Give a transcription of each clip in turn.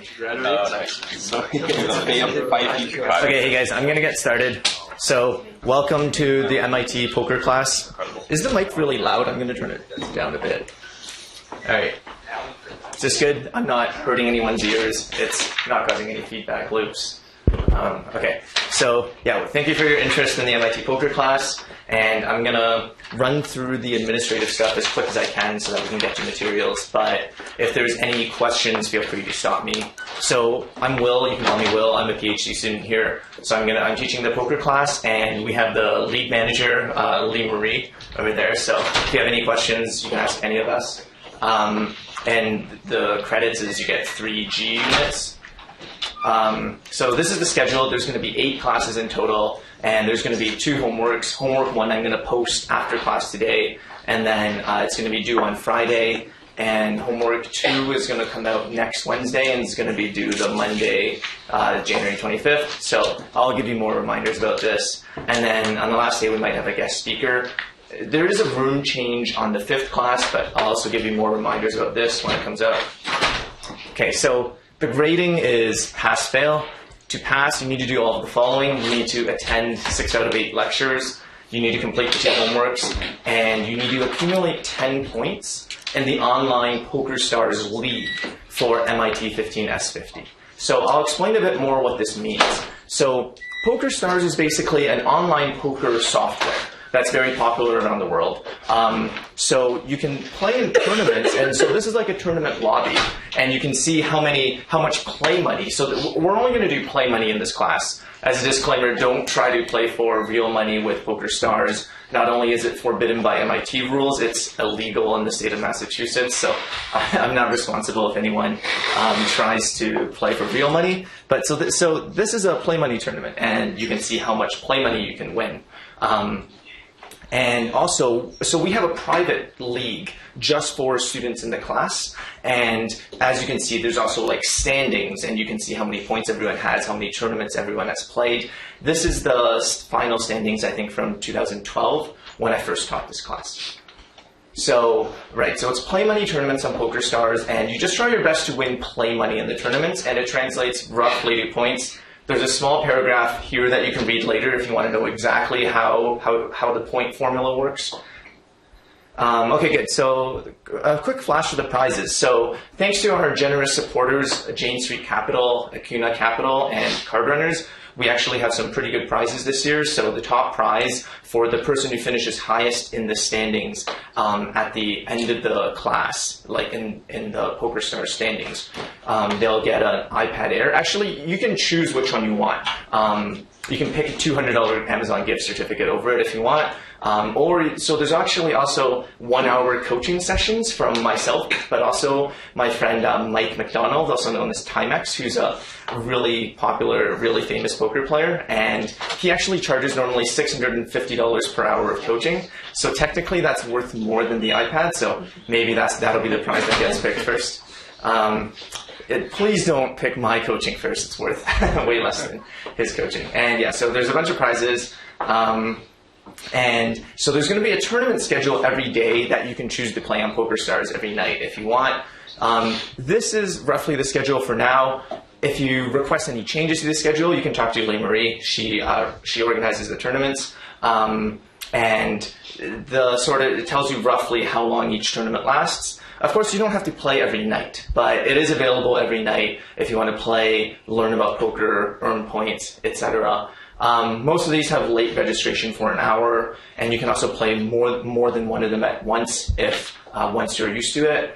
Nice. Okay, hey guys, I'm gonna get started. So, welcome to the MIT poker class. Is the mic really loud? I'm gonna turn it down a bit. Alright. Is this good? I'm not hurting anyone's ears. It's not causing any feedback loops. Okay, so yeah, thank you for your interest in the MIT poker class, and I'm gonna run through the administrative stuff as quick as I can so that we can get to materials, but if there's any questions, feel free to stop me. So I'm Will, you can call me Will, I'm a PhD student here, so I'm teaching the poker class, and we have the lead manager, Lee Marie, over there, so if you have any questions, you can ask any of us. And the credits is you get 3 G units. So this is the schedule. There's going to be 8 classes in total, and there's going to be 2 homeworks. Homework 1 I'm going to post after class today, and then it's going to be due on Friday, and homework 2 is going to come out next Wednesday, and it's going to be due the Monday, January 25th. So I'll give you more reminders about this. And then on the last day, we might have a guest speaker. There is a room change on the 5th class, but I'll also give you more reminders about this when it comes out. Okay, so the grading is pass-fail. To pass, you need to do all of the following. You need to attend 6 out of 8 lectures. You need to complete the 2 homeworks. And you need to accumulate 10 points in the online PokerStars League for MIT 15S50. So I'll explain a bit more what this means. So PokerStars is basically an online poker software that's very popular around the world. So you can play in tournaments, and so this is like a tournament lobby, and you can see how much play money. So we're only going to do play money in this class. As a disclaimer, don't try to play for real money with PokerStars. Not only is it forbidden by MIT rules, it's illegal in the state of Massachusetts, so I'm not responsible if anyone tries to play for real money. But so this is a play money tournament, and you can see how much play money you can win. And also, so we have a private league just for students in the class, and as you can see, there's also like standings, and you can see how many points everyone has, how many tournaments everyone has played. This is the final standings, I think, from 2012, when I first taught this class. So, right, so it's play money tournaments on PokerStars, and you just try your best to win play money in the tournaments, and it translates roughly to points. There's a small paragraph here that you can read later if you want to know exactly how the point formula works. Okay, good. So a quick flash of the prizes. So thanks to our generous supporters, Jane Street Capital, Acuna Capital, and Card Runners, we actually have some pretty good prizes this year. So the top prize for the person who finishes highest in the standings at the end of the class, like in the PokerStars standings, they'll get an iPad Air. Actually, you can choose which one you want. You can pick a $200 Amazon gift certificate over it if you want. So there's actually also 1-hour coaching sessions from myself, but also my friend Mike McDonald, also known as Timex, who's a really popular, really famous poker player, and he actually charges normally $650 per hour of coaching. So technically that's worth more than the iPad, so maybe that'll be the prize that gets picked first. Please don't pick my coaching first. It's worth way less than his coaching. And yeah, so there's a bunch of prizes. And so there's going to be a tournament schedule every day that you can choose to play on PokerStars every night if you want. This is roughly the schedule for now. If you request any changes to the schedule, you can talk to Lee Marie. She organizes the tournaments. And it tells you roughly how long each tournament lasts. Of course, you don't have to play every night, but it is available every night if you want to play, learn about poker, earn points, etc. Most of these have late registration for an hour, and you can also play more than one of them at once once you're used to it.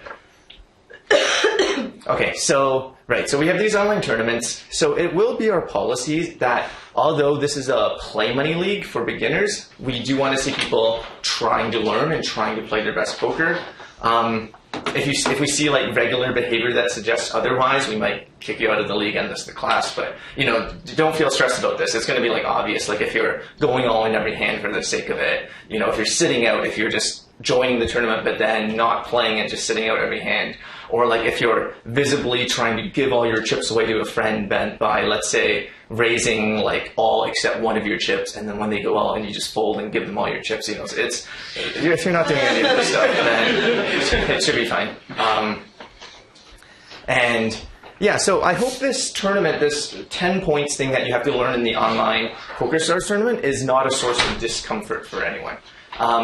Okay, so we have these online tournaments. So it will be our policy that although this is a play money league for beginners, we do want to see people trying to learn and trying to play their best poker. If we see like regular behavior that suggests otherwise, we might kick you out of the league and this the class. But don't feel stressed about this. It's going to be like obvious. Like if you're going all in every hand for the sake of it, if you're sitting out, if you're just joining the tournament but then not playing and just sitting out every hand, or like if you're visibly trying to give all your chips away to a friend by, let's say, raising like all except one of your chips, and then when they go all in, you just fold and give them all your chips. So if you're not doing any of this stuff, then it should be fine. And Yeah, so I hope this tournament, this 10 points thing that you have to learn in the online PokerStars tournament is not a source of discomfort for anyone.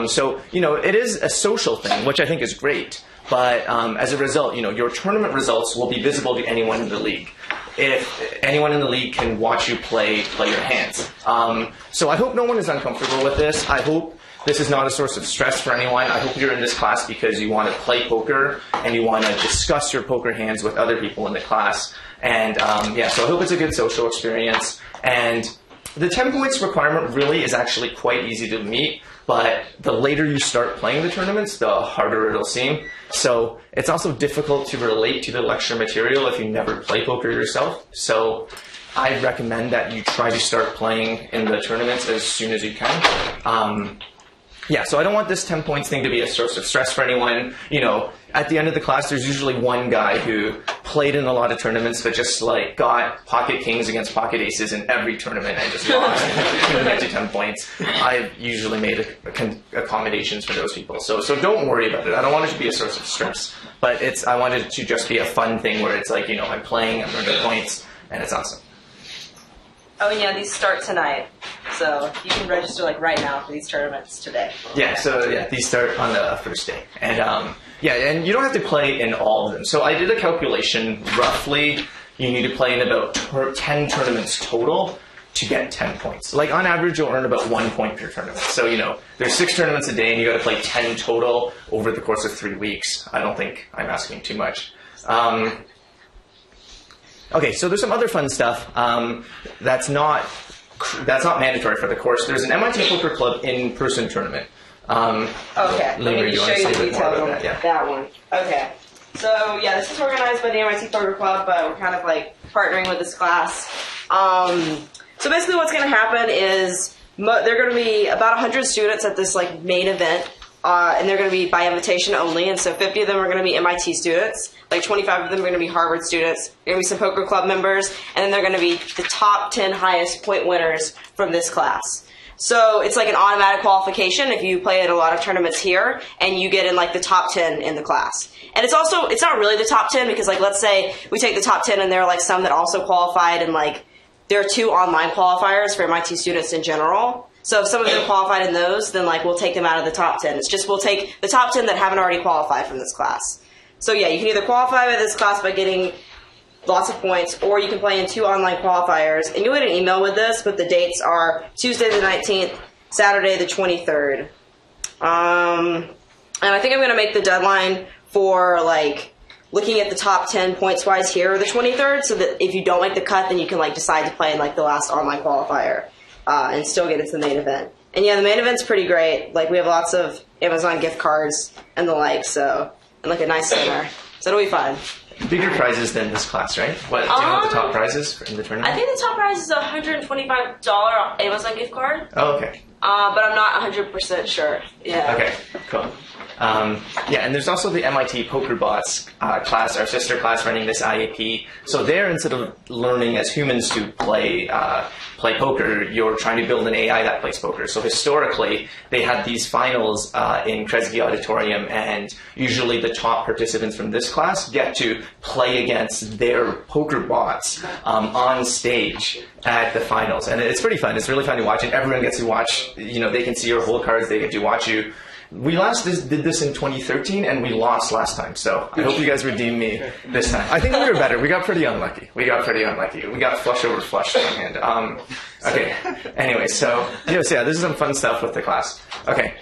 So, it is a social thing, which I think is great. But as a result, your tournament results will be visible to anyone in the league. If anyone in the league can watch you play your hands. So I hope no one is uncomfortable with this. I hope this is not a source of stress for anyone. I hope you're in this class because you want to play poker and you want to discuss your poker hands with other people in the class. And so I hope it's a good social experience. And the 10 points requirement really is actually quite easy to meet. But the later you start playing the tournaments, the harder it'll seem. So it's also difficult to relate to the lecture material if you never play poker yourself. So I recommend that you try to start playing in the tournaments as soon as you can. So I don't want this 10 points thing to be a source of stress for anyone. At the end of the class, there's usually one guy who played in a lot of tournaments, but just got pocket kings against pocket aces in every tournament and just lost to 10 points. I've usually made accommodations for those people. So don't worry about it. I don't want it to be a source of stress, but I want it to just be a fun thing where it's I'm playing, I'm earning points, and it's awesome. Oh, and yeah, these start tonight. So you can register right now for these tournaments today. Yeah, these start on the first day. And and you don't have to play in all of them. So I did a calculation. Roughly, you need to play in about 10 tournaments total to get 10 points. On average, you'll earn about 1 point per tournament. So, there's 6 tournaments a day, and you got to play 10 total over the course of 3 weeks. I don't think I'm asking too much. Okay, so there's some other fun stuff that's not mandatory for the course. There's an MIT Poker Club in-person tournament. Okay, let me show you the details on that one. Okay, so this is organized by the MIT Poker Club, but we're kind of partnering with this class. So basically what's going to happen is there are going to be about 100 students at this main event. And they're going to be by invitation only, and so 50 of them are going to be MIT students, 25 of them are going to be Harvard students, there are going to be some poker club members, and then they're going to be the top 10 highest point winners from this class. So it's an automatic qualification if you play at a lot of tournaments here, and you get in the top 10 in the class. And it's not really the top 10, because let's say we take the top 10 and there are some that also qualified, and there are 2 online qualifiers for MIT students in general. So if some of them qualified in those, then we'll take them out of the top 10. It's just we'll take the top 10 that haven't already qualified from this class. So you can either qualify by this class by getting lots of points, or you can play in 2 online qualifiers. And you'll get an email with this, but the dates are Tuesday the 19th, Saturday the 23rd. And I think I'm going to make the deadline for looking at the top 10 points-wise here the 23rd, so that if you don't make the cut, then you can decide to play in the last online qualifier. And still get into the main event. And the main event's pretty great. We have lots of Amazon gift cards and the like, and a nice dinner. So it'll be fun. Bigger prizes than this class, right? What, do you know what the top prize in the tournament? I think the top prize is a $125 Amazon gift card. Oh, okay. But I'm not 100% sure. Yeah. Okay, cool. And there's also the MIT PokerBots class, our sister class running this IAP. So there, instead of learning as humans to play poker, you're trying to build an AI that plays poker. So historically, they had these finals in Kresge Auditorium, and usually the top participants from this class get to play against their poker bots on stage at the finals. And it's pretty fun. It's really fun to watch, and everyone gets to watch. They can see your whole cards. They get to watch you. We did this in 2013, and we lost last time, so I hope you guys redeem me this time. I think we were better. We got pretty unlucky. We got flush over flush in hand. Okay, anyway, so this is some fun stuff with the class. Okay,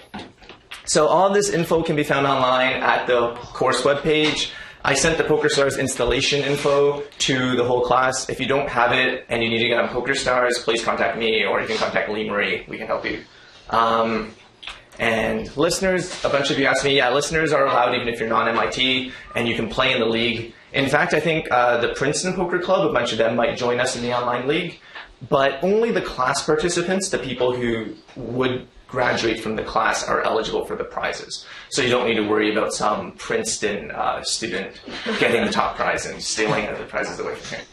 so all this info can be found online at the course webpage. I sent the PokerStars installation info to the whole class. If you don't have it and you need to get on PokerStars, please contact me, or you can contact Lee Marie. We can help you. And listeners, a bunch of you asked me, listeners are allowed even if you're non-MIT, and you can play in the league. In fact, I think the Princeton Poker Club, a bunch of them might join us in the online league, but only the class participants, the people who would graduate from the class, are eligible for the prizes. So you don't need to worry about some Princeton student getting the top prize and stealing the prizes away from here.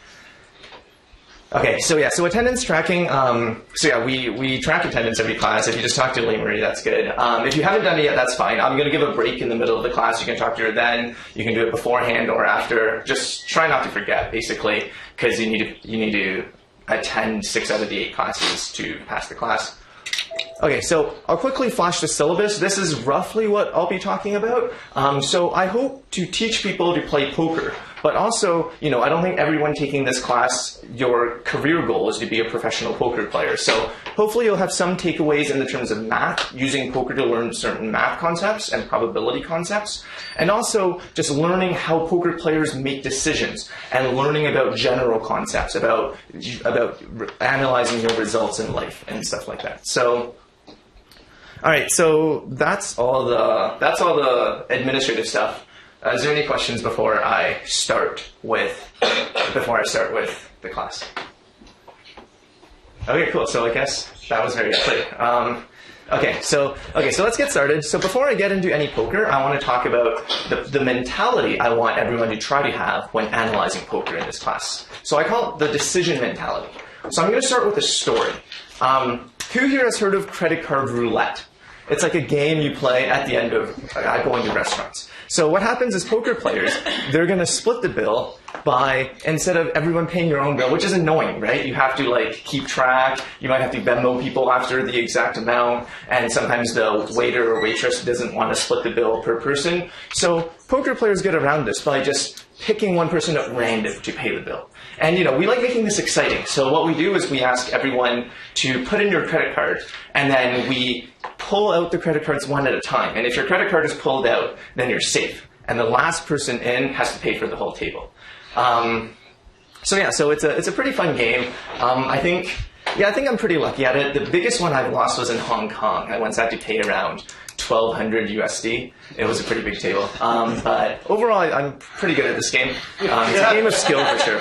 Okay, so yeah, so attendance tracking. We track attendance every class. If you just talk to Lee Marie, that's good. If you haven't done it yet, that's fine. I'm going to give a break in the middle of the class. You can talk to her then. You can do it beforehand or after. Just try not to forget, basically, because you need to attend 6 out of the 8 classes to pass the class. Okay, so I'll quickly flash the syllabus. This is roughly what I'll be talking about. So I hope to teach people to play poker. But also, I don't think everyone taking this class, your career goal is to be a professional poker player. So hopefully you'll have some takeaways in the terms of math, using poker to learn certain math concepts and probability concepts. And also just learning how poker players make decisions and learning about general concepts, about analyzing your results in life and stuff like that. So, all right, so that's all the administrative stuff. Is there any questions before I start with the class? Okay, cool. So I guess that was very clear. Okay, so let's get started. So before I get into any poker, I want to talk about the mentality I want everyone to try to have when analyzing poker in this class. So I call it the decision mentality. So I'm going to start with a story. Who here has heard of credit card roulette? It's like a game you play at the end of going to restaurants. So what happens is poker players, they're going to split the bill by, instead of everyone paying your own bill, which is annoying, right? You have to keep track. You might have to Venmo people after the exact amount. And sometimes the waiter or waitress doesn't want to split the bill per person. So poker players get around this by just picking one person at random to pay the bill. And, we like making this exciting. So what we do is we ask everyone to put in your credit card, and then we pull out the credit cards one at a time. And if your credit card is pulled out, then you're safe. And the last person in has to pay for the whole table. So it's a pretty fun game. I think I'm pretty lucky at it. The biggest one I've lost was in Hong Kong. I once had to pay around 1,200 USD. It was a pretty big table. But overall, I'm pretty good at this game. It's a game of skill for sure.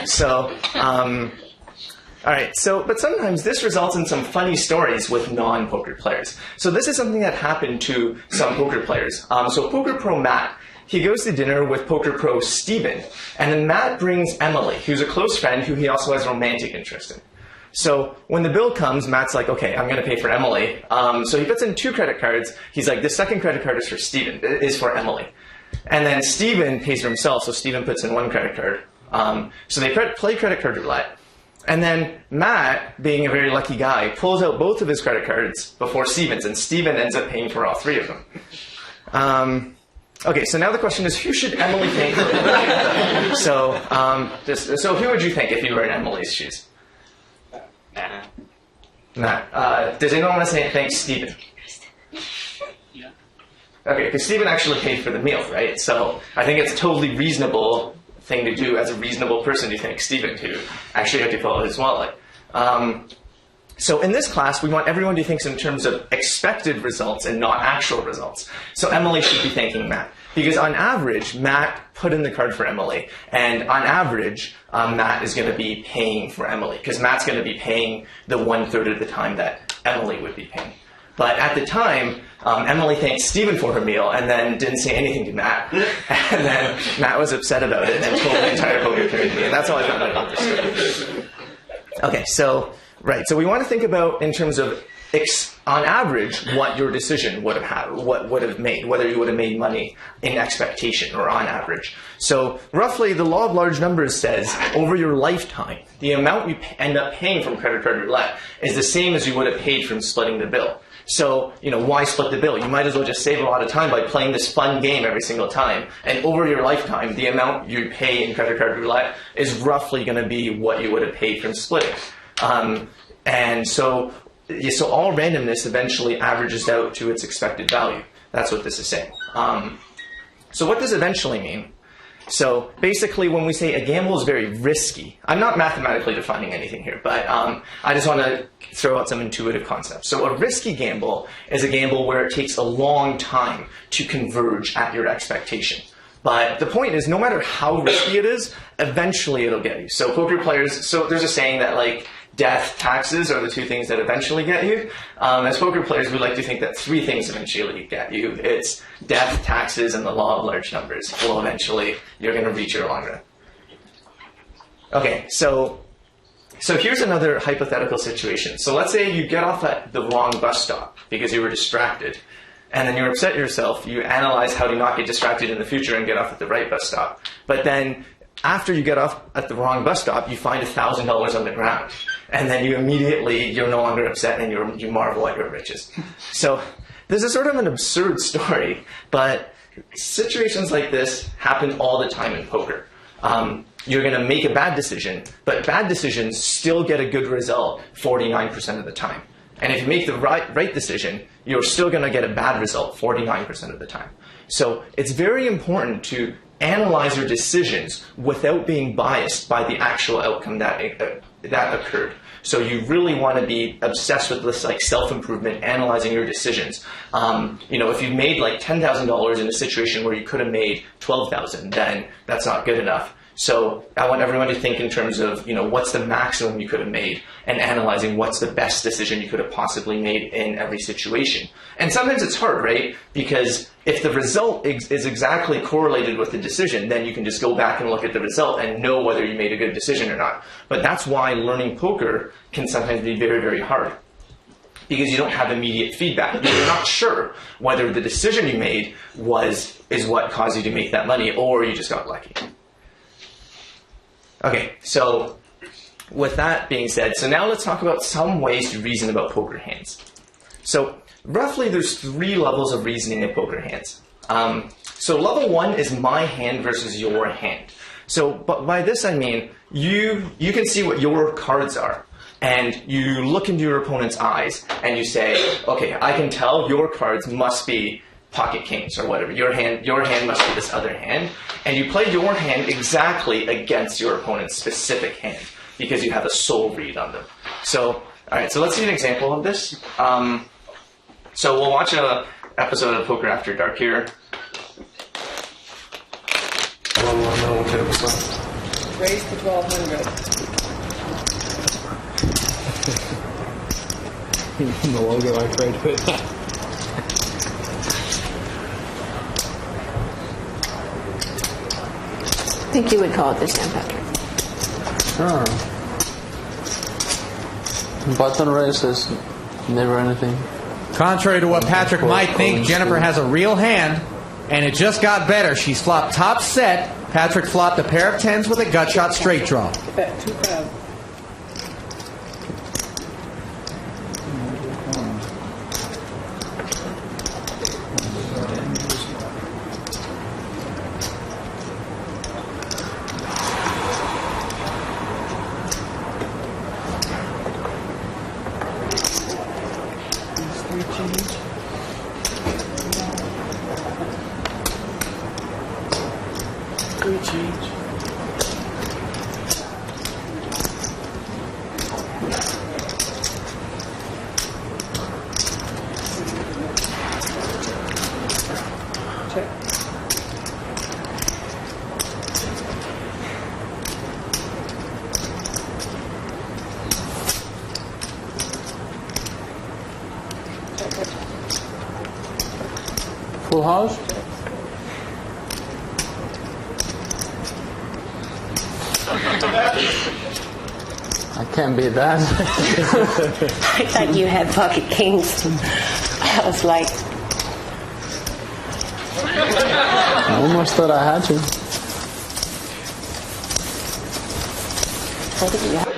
So, all right. But sometimes this results in some funny stories with non-poker players. So this is something that happened to some poker players. So Poker Pro Matt, he goes to dinner with Poker Pro Steven, and then Matt brings Emily, who's a close friend who he also has romantic interest in. So when the bill comes, Matt's like, okay, I'm going to pay for Emily. So he puts in 2 credit cards. He's like, the second credit card is for Emily. And then Steven pays for himself, so Steven puts in 1 credit card. So they play credit card roulette. And then Matt, being a very lucky guy, pulls out both of his credit cards before Steven's, and Steven ends up paying for all 3 of them. Okay, so now the question is, who should Emily pay for? So who would you think if you were in Emily's shoes? Matt. Does anyone want to say thanks, Steven? Yeah. Okay, because Steven actually paid for the meal, right? So I think it's a totally reasonable thing to do as a reasonable person to thank Steven, who actually had to follow his wallet. So in this class, we want everyone to think in terms of expected results and not actual results. So Emily should be thanking Matt. Because on average, Matt put in the card for Emily. And on average, Matt is going to be paying for Emily. Because Matt's going to be paying the 1/3 of the time that Emily would be paying. But at the time, Emily thanked Steven for her meal and then didn't say anything to Matt. And then Matt was upset about it and then told the entire poker community. And that's all I found out about this story. Okay, so we want to think about in terms of, on average, what your decision would have had, what would have made, whether you would have made money in expectation or on average. So roughly, the law of large numbers says over your lifetime, the amount you end up paying from credit card roulette is the same as you would have paid from splitting the bill. So, why split the bill? You might as well just save a lot of time by playing this fun game every single time. And over your lifetime, the amount you pay in credit card roulette is roughly going to be what you would have paid from splitting. And so all randomness eventually averages out to its expected value. That's what this is saying. So what does eventually mean? So basically, when we say a gamble is very risky, I'm not mathematically defining anything here, but I just want to throw out some intuitive concepts. So a risky gamble is a gamble where it takes a long time to converge at your expectation. But the point is, no matter how risky it is, eventually it'll get you. So poker players, so there's a saying that death, taxes are the 2 things that eventually get you. As poker players, we like to think that 3 things eventually get you. It's death, taxes, and the law of large numbers. Well, eventually, you're going to reach your long run. Okay, so So here's another hypothetical situation. So let's say you get off at the wrong bus stop because you were distracted. And then you're upset at yourself. You analyze how to not get distracted in the future and get off at the right bus stop. But then after you get off at the wrong bus stop, you find $1,000 on the ground. And then you're no longer upset and you marvel at your riches. So this is sort of an absurd story, but situations like this happen all the time in poker. You're going to make a bad decision, but bad decisions still get a good result 49% of the time. And if you make the right decision, you're still going to get a bad result 49% of the time. So it's very important to analyze your decisions without being biased by the actual outcome that occurred. So you really want to be obsessed with this like self-improvement, analyzing your decisions. If you made like $10,000 in a situation where you could have made $12,000, then that's not good enough. So I want everyone to think in terms of, what's the maximum you could have made and analyzing what's the best decision you could have possibly made in every situation. And sometimes it's hard, right? Because if the result is exactly correlated with the decision, then you can just go back and look at the result and know whether you made a good decision or not. But that's why learning poker can sometimes be very, very hard. Because you don't have immediate feedback. You're not sure whether the decision you made is what caused you to make that money or you just got lucky. Okay, so with that being said, so now let's talk about some ways to reason about poker hands. So roughly there's 3 levels of reasoning in poker hands. So level 1 is my hand versus your hand. So but by this I mean you can see what your cards are. And you look into your opponent's eyes and you say, okay, I can tell your cards must be pocket kings or whatever. Your hand must be this other hand. And you play your hand exactly against your opponent's specific hand because you have a soul read on them. So, all right, so let's see an example of this. So we'll watch an episode of Poker After Dark here. Raise to 1,200. The logo I tried with that. I think you would call it the St. Patrick. Sure. Button race is never anything. Contrary to what Patrick might think, Jennifer has a real hand, and it just got better. She's flopped top set. Patrick flopped a pair of 10s with a gut shot straight draw. Bet 2,000. Full house? I can't beat that. I thought you had pocket kings. I was like, I almost thought I had you. what did you have?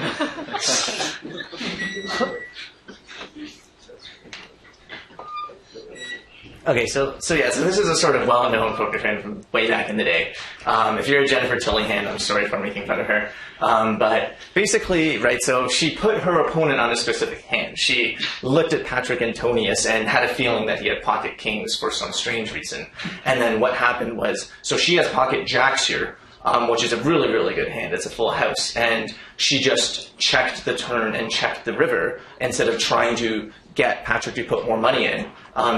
Okay, so this is a sort of well-known poker trend from way back in the day. If you're a Jennifer Tillingham, I'm sorry if I'm making fun of her. But basically, right, so she put her opponent on a specific hand. She looked at Patrick Antonius and had a feeling that he had pocket kings for some strange reason. And then what happened was, so she has pocket jacks here, which is a really, really good hand. It's a full house. And she just checked the turn and checked the river instead of trying to get Patrick to put more money in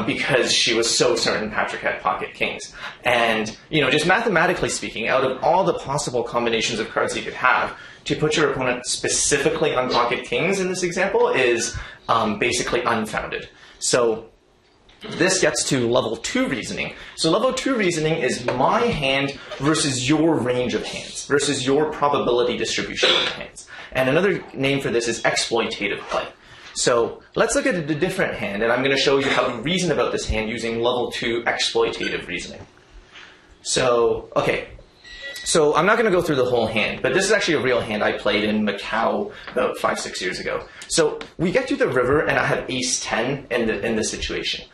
because she was so certain Patrick had pocket kings. And, just mathematically speaking, out of all the possible combinations of cards you could have, to put your opponent specifically on pocket kings in this example is basically unfounded. So this gets to level 2 reasoning. So level 2 reasoning is my hand versus your range of hands, versus your probability distribution of hands. And another name for this is exploitative play. So let's look at a different hand, and I'm going to show you how to reason about this hand using level 2 exploitative reasoning. So, okay. So I'm not going to go through the whole hand, but this is actually a real hand I played in Macau about 5-6 years ago. So we get to the river, and I have ace 10 in the situation.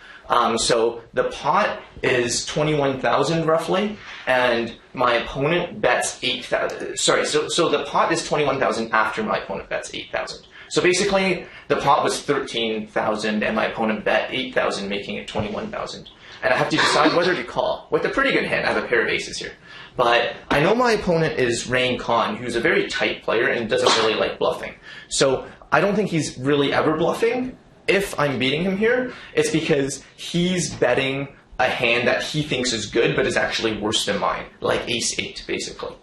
So the pot is 21,000 roughly, and my opponent bets 8,000. Sorry, so the pot is 21,000 after my opponent bets 8,000. So basically, the pot was 13,000, and my opponent bet 8,000, making it 21,000. And I have to decide whether to call. With a pretty good hand, I have a pair of aces here. But I know my opponent is Rain Khan, who's a very tight player and doesn't really like bluffing. So I don't think he's really ever bluffing. If I'm beating him here, it's because he's betting a hand that he thinks is good, but is actually worse than mine, like ace 8, basically.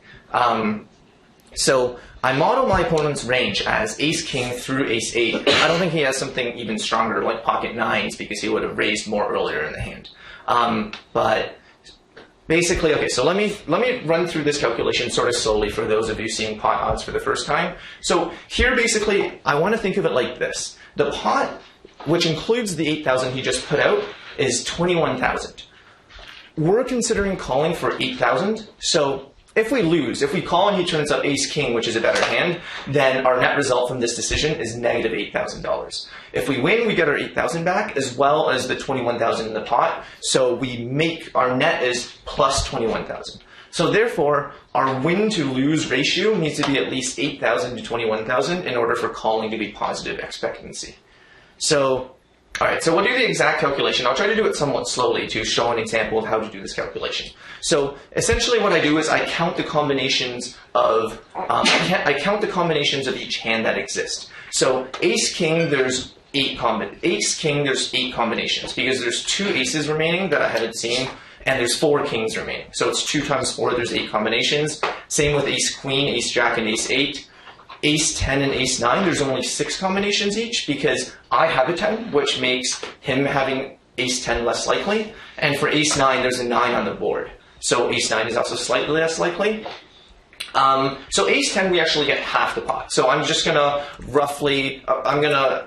So I model my opponent's range as ace king through ace 8. I don't think he has something even stronger like pocket nines, because he would have raised more earlier in the hand. But basically, okay, so let me run through this calculation sort of slowly for those of you seeing pot odds for the first time. So here, basically, I want to think of it like this. The pot, which includes the 8,000 he just put out, is 21,000. We're considering calling for 8,000, so if we lose, if we call and he turns up ace king, which is a better hand, then our net result from this decision is negative $8,000. If we win, we get our 8,000 back, as well as the 21,000 in the pot, so we make, our net is plus 21,000. So therefore, our win to lose ratio needs to be at least 8,000 to 21,000 in order for calling to be positive expectancy. So, alright, so we'll do the exact calculation. I'll try to do it somewhat slowly to show an example of how to do this calculation. So essentially what I do is I count the combinations of, I count the combinations of each hand that exist. So ace king, there's 8 combinations, because there's 2 aces remaining that I haven't seen, and there's 4 kings remaining. So it's 2 times 4, there's 8 combinations. Same with ace queen, ace jack, and ace 8. Ace 10 and ace 9, there's only 6 combinations each, because I have a 10, which makes him having ace 10 less likely. And for ace 9, there's a 9 on the board. So ace 9 is also slightly less likely. So ace 10, we actually get half the pot. So I'm just going to roughly, I'm going to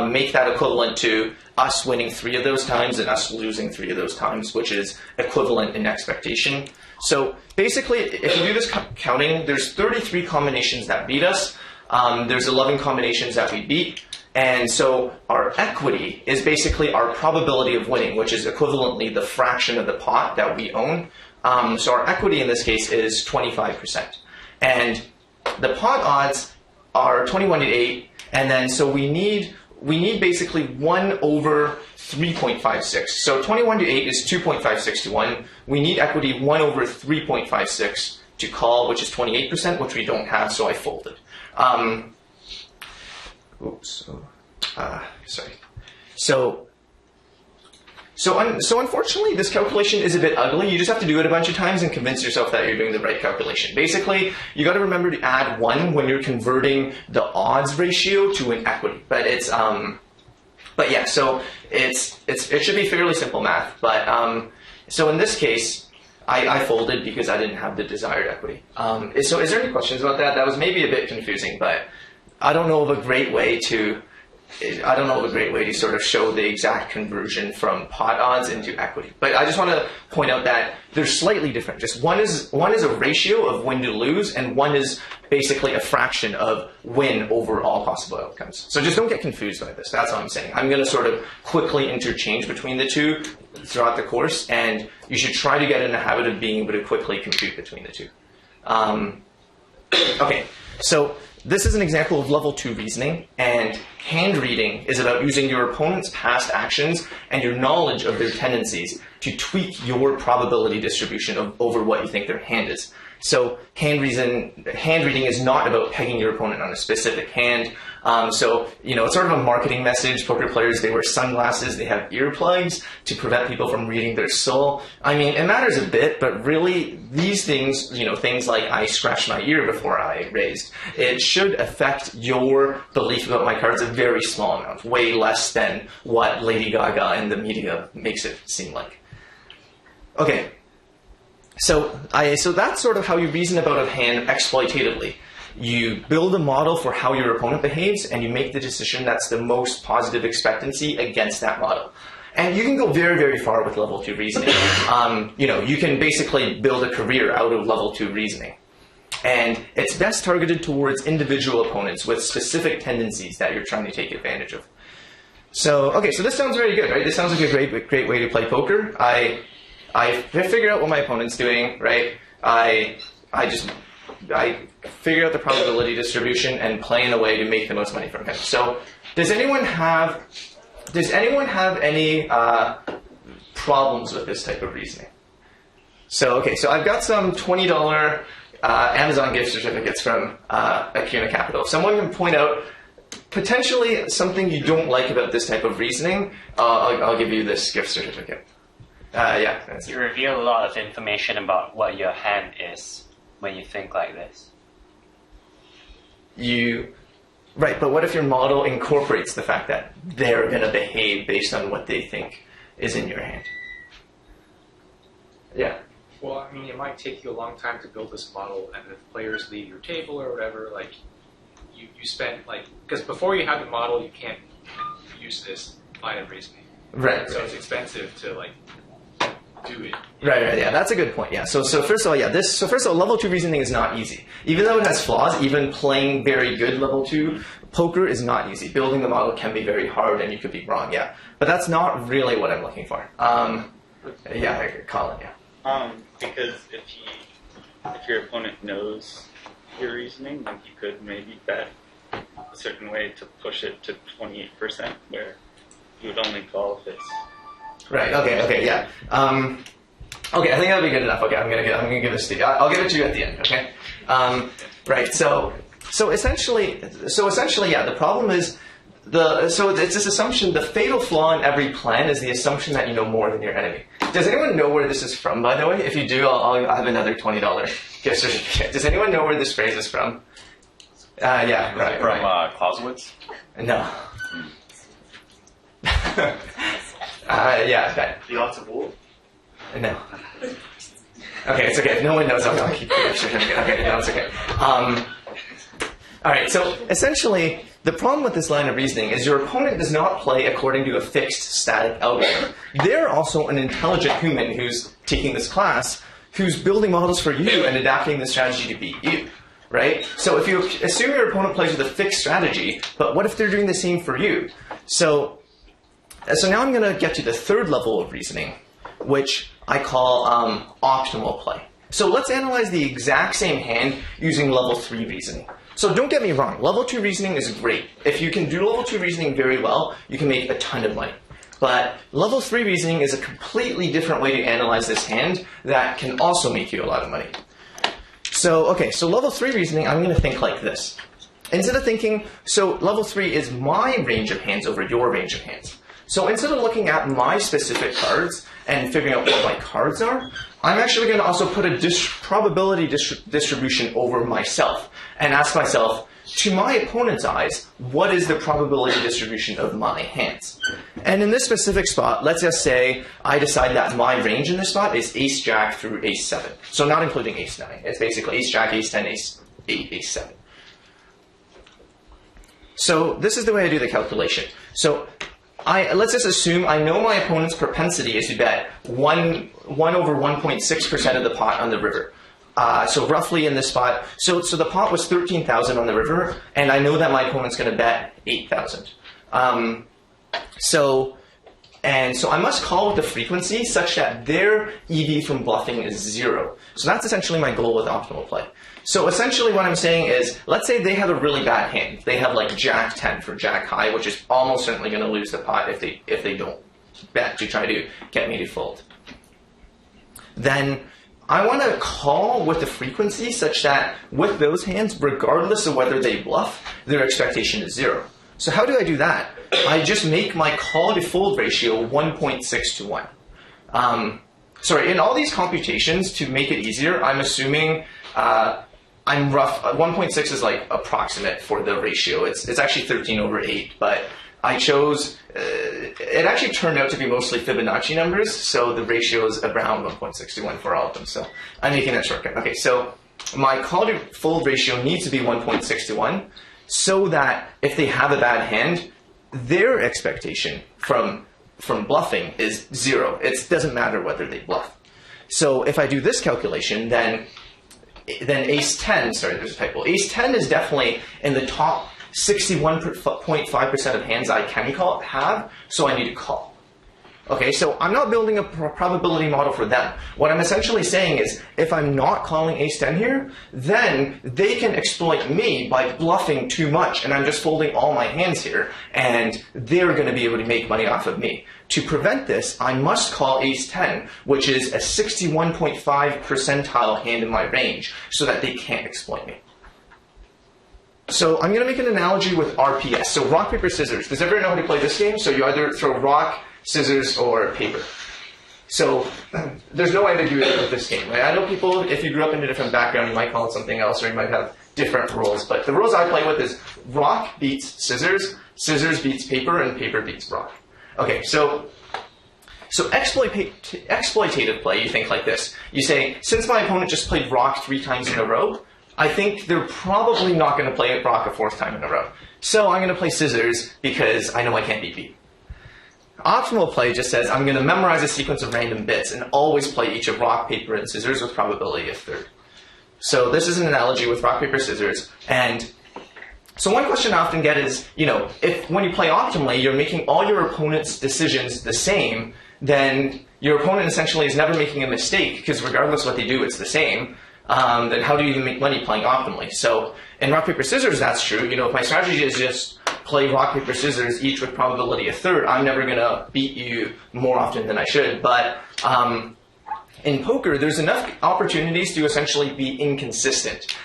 make that equivalent to us winning 3 of those times and us losing 3 of those times, which is equivalent in expectation. So basically, if you do this counting, there's 33 combinations that beat us. There's 11 combinations that we beat. And so our equity is basically our probability of winning, which is equivalently the fraction of the pot that we own. So our equity in this case is 25%. And the pot odds are 21 to 8. And then so we need basically 1 over 3.56. So 21 to 8 is 2.56 to 1. We need equity 1 over 3.56 to call, which is 28%, which we don't have, so I folded. Sorry. So unfortunately, this calculation is a bit ugly. You just have to do it a bunch of times and convince yourself that you're doing the right calculation. Basically, you got to remember to add 1 when you're converting the odds ratio to an equity. But it's but yeah, so it should be fairly simple math. But so in this case, I folded because I didn't have the desired equity. So is there any questions about that? That was maybe a bit confusing, but I don't know of a great way to sort of show the exact conversion from pot odds into equity. But I just want to point out that they're slightly different. Just one is a ratio of win to lose, and one is basically a fraction of win over all possible outcomes. So just don't get confused by this. That's all I'm saying. I'm going to sort of quickly interchange between the two throughout the course, and you should try to get in the habit of being able to quickly compute between the two. Okay, so this is an example of level 2 reasoning, and hand reading is about using your opponent's past actions and your knowledge of their tendencies to tweak your probability distribution over what you think their hand is. So hand reading is not about pegging your opponent on a specific hand. So, it's sort of a marketing message. Poker players, they wear sunglasses, they have earplugs to prevent people from reading their soul. I mean, it matters a bit, but really these things, things like I scratched my ear before I raised, it should affect your belief about my cards a very small amount, way less than what Lady Gaga and the media makes it seem like. Okay. So that's sort of how you reason about a hand exploitatively. You build a model for how your opponent behaves, and you make the decision that's the most positive expectancy against that model. And you can go very, very far with level 2 reasoning. You can basically build a career out of level 2 reasoning. And it's best targeted towards individual opponents with specific tendencies that you're trying to take advantage of. So this sounds very good, right? This sounds like a great way to play poker. I figure out what my opponent's doing, right? I figure out the probability distribution and play in a way to make the most money from him. So, does anyone have any problems with this type of reasoning? So I've got some $20 Amazon gift certificates from Acuna Capital. If someone can point out potentially something you don't like about this type of reasoning, I'll give you this gift certificate. You reveal a lot of information about what your hand is when you think like this. Right, but what if your model incorporates the fact that they're going to behave based on what they think is in your hand? Yeah. Well, I mean, it might take you a long time to build this model, and if players leave your table or whatever, like, you spend, because before you have the model, you can't use this line of reasoning. Right. So it's expensive to, do it. Right, yeah, that's a good point. Yeah. So first of all, level 2 reasoning is not easy. Even though it has flaws, even playing very good level 2 poker is not easy. Building the model can be very hard, and you could be wrong. Yeah, but that's not really what I'm looking for. Yeah, Colin. Yeah. Because if your opponent knows your reasoning, then you could maybe bet a certain way to push it to 28%, where you would only call if it's. Right. Okay. Yeah. Okay. I think that'll be good enough. Okay. I'm gonna give this to you. I'll give it to you at the end. Okay. Right. So essentially, yeah. The problem is it's this assumption. The fatal flaw in every plan is the assumption that you know more than your enemy. Does anyone know where this is from? By the way, if you do, I'll have another $20 gift certificate. Does anyone know where this phrase is from? Yeah. Right. From Clausewitz? No. Yeah, okay. The Arts of War? No. Okay, it's okay. If no one knows, I'll keep the certificate. Okay, no, it's okay. Alright, so essentially, the problem with this line of reasoning is your opponent does not play according to a fixed static algorithm. They're also an intelligent human who's taking this class, who's building models for you and adapting the strategy to beat you. Right? So if you assume your opponent plays with a fixed strategy, but what if they're doing the same for you? So now I'm going to get to the third level of reasoning, which I call optimal play. So let's analyze the exact same hand using level 3 reasoning. So don't get me wrong, level 2 reasoning is great. If you can do level 2 reasoning very well, you can make a ton of money. But level 3 reasoning is a completely different way to analyze this hand that can also make you a lot of money. So level 3 reasoning, I'm going to think like this. Instead of thinking, so level 3 is my range of hands over your range of hands. So instead of looking at my specific cards and figuring out what my cards are, I'm actually going to also put a probability distribution over myself and ask myself, to my opponent's eyes, what is the probability distribution of my hands? And in this specific spot, let's just say I decide that my range in this spot is ace-jack through ace-7. So not including ace-9. It's basically ace-jack, ace-10, ace-8, ace-7. So this is the way I do the calculation. So let's just assume I know my opponent's propensity is to bet 1 over 1.6% of the pot on the river. So roughly in this spot, so the pot was 13,000 on the river, and I know that my opponent's going to bet 8,000. So I must call with the frequency such that their EV from bluffing is 0. So that's essentially my goal with optimal play. So essentially what I'm saying is, let's say they have a really bad hand. They have like Jack 10 for Jack high, which is almost certainly going to lose the pot if they don't bet to try to get me to fold. Then I want to call with a frequency such that with those hands, regardless of whether they bluff, their expectation is 0. So how do I do that? I just make my call to fold ratio 1.6 to 1. Sorry, in all these computations, to make it easier, I'm assuming I'm rough. 1.6 is like approximate for the ratio. It's actually 13/8, but I chose, it actually turned out to be mostly Fibonacci numbers, so the ratio is around 1.6 to 1 for all of them. So I'm making that shortcut. Okay, so my call to fold ratio needs to be 1.6 to 1, so that if they have a bad hand, their expectation from bluffing is 0. It doesn't matter whether they bluff. So if I do this calculation, then ace 10, sorry, there's a typo. Ace 10 is definitely in the top 61.5% of hands I can have, so I need to call. Okay, so I'm not building a probability model for them. What I'm essentially saying is, if I'm not calling ace 10 here, then they can exploit me by bluffing too much, and I'm just folding all my hands here, and they're going to be able to make money off of me. To prevent this, I must call ace 10, which is a 61.5 percentile hand in my range, so that they can't exploit me. So I'm going to make an analogy with RPS. So rock, paper, scissors. Does everyone know how to play this game? So you either throw rock, scissors, or paper. So there's no ambiguity with this game, right? I know people, if you grew up in a different background, you might call it something else, or you might have different rules. But the rules I play with is rock beats scissors, scissors beats paper, and paper beats rock. Okay, so exploitative play, you think like this. You say, since my opponent just played rock 3 times in a row, I think they're probably not going to play rock a 4th time in a row. So I'm going to play scissors because I know I can't be beat. Optimal play just says I'm going to memorize a sequence of random bits and always play each of rock, paper, and scissors with probability of 3rd. So this is an analogy with rock, paper, scissors. And so one question I often get is, if when you play optimally, you're making all your opponent's decisions the same, then your opponent essentially is never making a mistake, because regardless of what they do, it's the same. Then how do you even make money playing optimally? So in rock, paper, scissors, that's true. If my strategy is just play rock, paper, scissors, each with probability of 3rd, I'm never going to beat you more often than I should. But in poker, there's enough opportunities to essentially be inconsistent.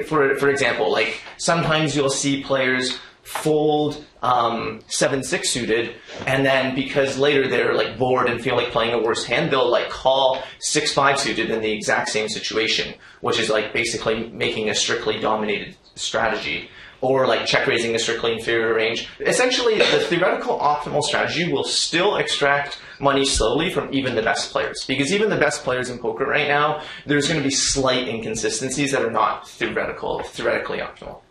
For example, like sometimes you'll see players fold 7-6 suited, and then because later they're like bored and feel like playing a worse hand, they'll like call 6-5 suited in the exact same situation, which is like basically making a strictly dominated strategy, or like check raising a strictly inferior range. Essentially, the theoretical optimal strategy will still extract money slowly from even the best players, because even the best players in poker right now, there's going to be slight inconsistencies that are not theoretically optimal.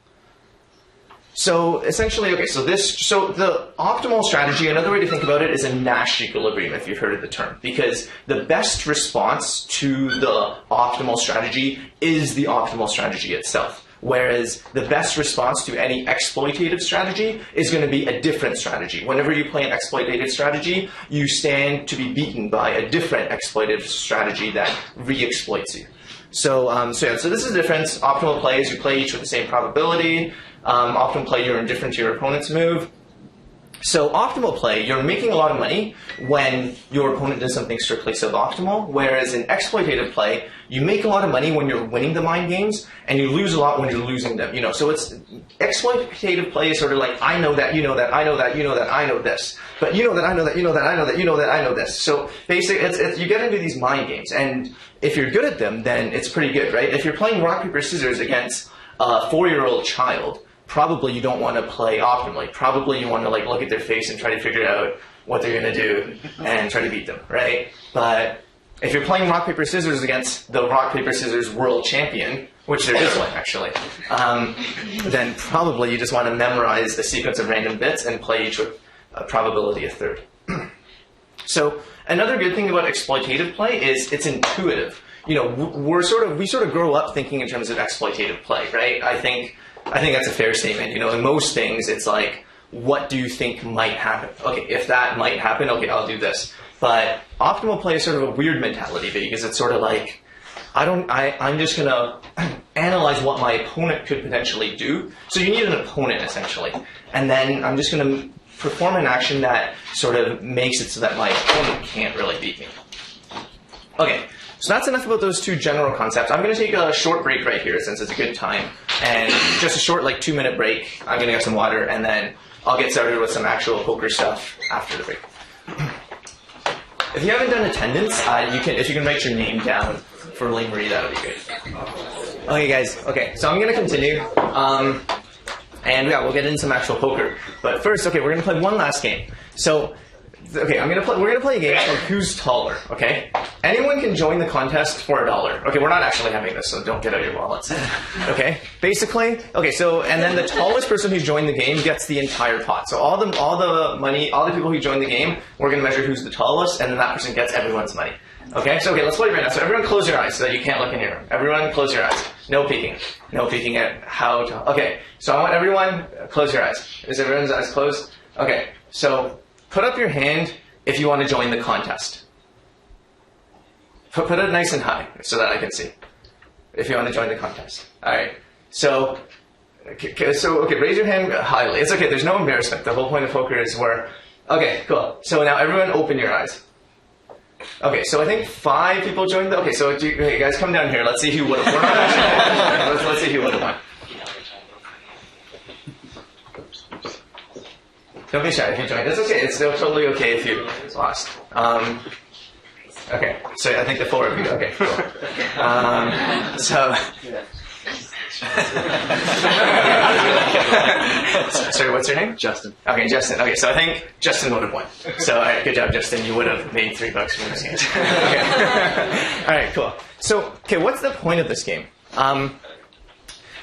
So essentially, okay, so the optimal strategy, another way to think about it is a Nash equilibrium, if you've heard of the term, because the best response to the optimal strategy is the optimal strategy itself. Whereas the best response to any exploitative strategy is going to be a different strategy. Whenever you play an exploitative strategy, you stand to be beaten by a different exploitative strategy that re-exploits you. So this is the difference. Optimal play is you play each with the same probability. Optimal play, you're indifferent to your opponent's move. So optimal play, you're making a lot of money when your opponent does something strictly suboptimal, whereas in exploitative play, you make a lot of money when you're winning the mind games, and you lose a lot when you're losing them. So it's exploitative play is sort of like, I know that, you know that, I know that, you know that, I know this. But you know that, I know that, you know that, I know that, you know that, I know this. So basically, you get into these mind games, and if you're good at them, then it's pretty good, right? If you're playing rock, paper, scissors against a 4-year-old child, probably you don't want to play optimally. Probably you want to like look at their face and try to figure out what they're going to do and try to beat them, right? But if you're playing rock, paper, scissors against the rock, paper, scissors world champion, which there is one actually, then probably you just want to memorize a sequence of random bits and play each with a probability of 3rd. So another good thing about exploitative play is it's intuitive. We sort of grow up thinking in terms of exploitative play, right? I think that's a fair statement. In most things, it's like, what do you think might happen? Okay, if that might happen, okay, I'll do this. But optimal play is sort of a weird mentality, because it's sort of like, I'm just going to analyze what my opponent could potentially do. So you need an opponent, essentially. And then I'm just going to perform an action that sort of makes it so that my opponent can't really beat me. Okay, So that's enough about those two general concepts. I'm going to take a short break right here since it's a good time. And just a short, like 2-minute break. I'm going to get some water, and then I'll get started with some actual poker stuff after the break. If you haven't done attendance, if you can write your name down for Lee Marie, that would be good. Okay, guys. Okay, so I'm going to continue. And yeah, we'll get into some actual poker. But first, okay, we're going to play one last game. So, okay, we're going to play a game called Who's Taller, okay? Anyone can join the contest for $1. Okay, we're not actually having this, so don't get out your wallets. Okay? Basically, okay, so, and then the tallest person who joined the game gets the entire pot. So all the money, all the people who joined the game, we're going to measure who's the tallest, and then that person gets everyone's money. Okay, so okay, let's play right now. So everyone close your eyes so that you can't look in your room. Everyone close your eyes. No peeking. No peeking at how tall. Okay, so I want everyone, close your eyes. Is everyone's eyes closed? Okay, so put up your hand if you want to join the contest. Put it nice and high so that I can see. If you want to join the contest. Alright, so raise your hand highly. It's okay, there's no embarrassment. The whole point of poker is okay, cool. So now everyone open your eyes. Okay, so I think 5 people joined okay, so hey, guys come down here. Let's see who would have won. Let's see who would have won. Don't be shy if you joined. It's okay. It's still totally okay if you lost. Okay, so I think the 4 of you. Okay, cool. Sorry, what's your name? Justin. Okay, Justin. Okay, so I think Justin would have won. So, all right, good job, Justin. You would have made $3 from this game. Okay. All right, cool. So, okay, what's the point of this game? The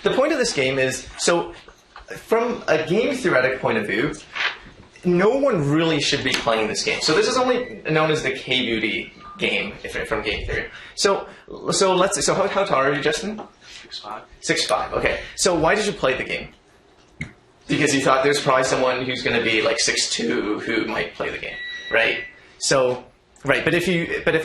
point of this game is, so from a game theoretic point of view, no one really should be playing this game. So this is only known as the K-Beauty game from game theory. So let's see. So how tall are you, Justin? 6'5". 6'5". Okay. So why did you play the game? Because you thought there's probably someone who's going to be like 6'2" who might play the game, right? So right. But if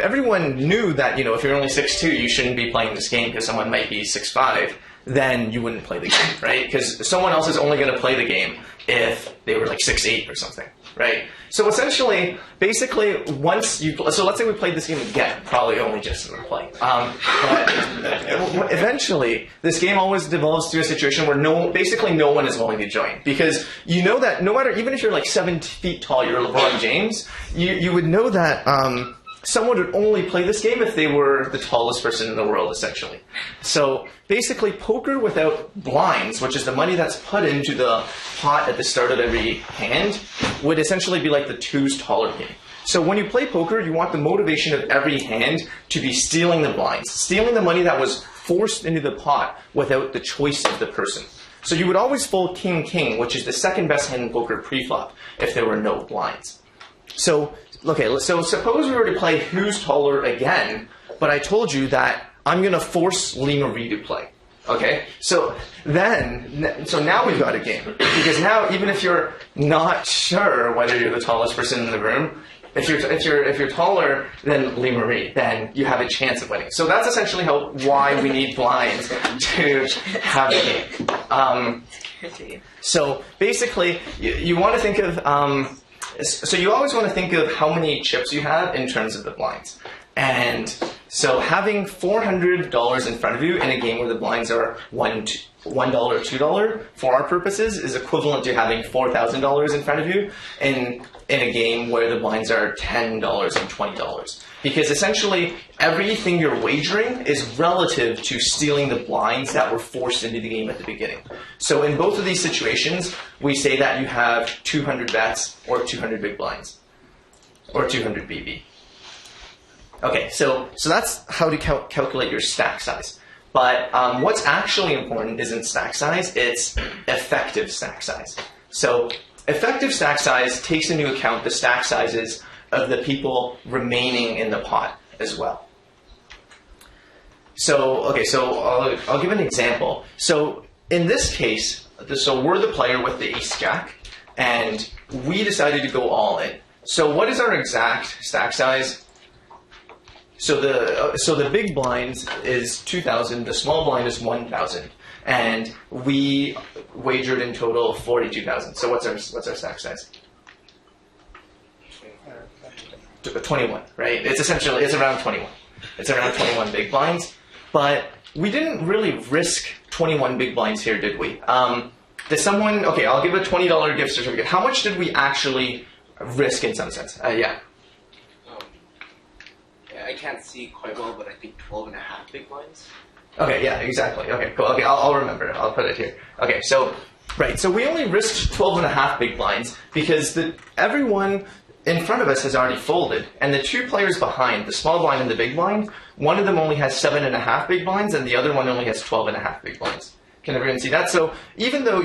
everyone knew that if you're only 6'2", you shouldn't be playing this game because someone might be 6'5", then you wouldn't play the game, right? Because someone else is only going to play the game if they were like 6'8" or something, right? So essentially, basically, so let's say we played this game again, probably only Justin would play. But eventually, this game always devolves to a situation where basically no one is willing to join. Because you know that no matter, even if you're like 7 feet tall, you're LeBron James, you would know that someone would only play this game if they were the tallest person in the world, essentially. So basically, poker without blinds, which is the money that's put into the pot at the start of every hand, would essentially be like the Who's Taller game. So when you play poker, you want the motivation of every hand to be stealing the blinds, stealing the money that was forced into the pot without the choice of the person. So you would always fold king-king, which is the second best hand in poker pre-flop, if there were no blinds. So suppose we were to play Who's Taller again, but I told you that I'm going to force Lee Marie to play. Okay? So now we've got a game. Because now, even if you're not sure whether you're the tallest person in the room, if you're taller than Lee Marie, then you have a chance of winning. So that's essentially why we need blinds to have a game. So basically, you want to think of... So you always want to think of how many chips you have in terms of the blinds. And so having $400 in front of you in a game where the blinds are $1, $2, for our purposes, is equivalent to having $4,000 in front of you in a game where the blinds are $10 and $20. Because essentially, everything you're wagering is relative to stealing the blinds that were forced into the game at the beginning. So in both of these situations, we say that you have 200 bets or 200 big blinds, or 200 BB. Okay, so that's how to calculate your stack size. But what's actually important isn't stack size, it's effective stack size. So effective stack size takes into account the stack sizes of the people remaining in the pot as well. So I'll give an example. So in this case, we're the player with the ace-jack, and we decided to go all in. So what is our exact stack size? So the big blind is 2,000, the small blind is 1,000, and we wagered in total 42,000. So what's our stack size? 21, right? It's around 21. It's around 21 big blinds. But we didn't really risk 21 big blinds here, did we? Did someone, okay, I'll give a $20 gift certificate. How much did we actually risk in some sense? Yeah. I can't see quite well, but I think 12 and a half big blinds. Okay, yeah, exactly. Okay, cool. Okay, I'll remember it. I'll put it here. Okay, so, right, so we only risked 12 and a half big blinds because everyone in front of us has already folded, and the two players behind, the small blind and the big blind, one of them only has 7.5 big blinds, and the other one only has 12.5 big blinds. Can everyone see that? So even though,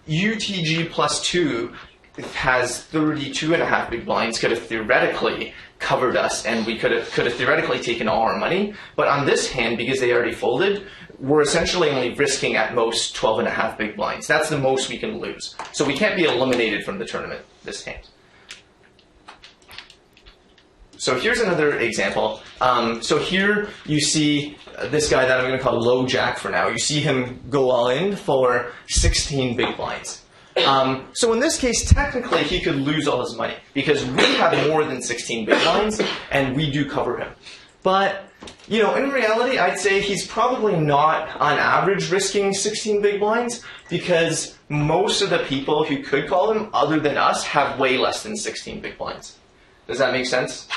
UTG plus 2 has 32.5 big blinds, could have theoretically covered us, and we could have theoretically taken all our money, but on this hand, because they already folded, we're essentially only risking at most 12.5 big blinds. That's the most we can lose. So we can't be eliminated from the tournament this hand. So here's another example. So here you see this guy that I'm going to call Low Jack for now. You see him go all in for 16 big blinds. So in this case, technically, he could lose all his money because we have more than 16 big blinds, and we do cover him. But, in reality, I'd say he's probably not, on average, risking 16 big blinds because most of the people who could call him, other than us, have way less than 16 big blinds. Does that make sense?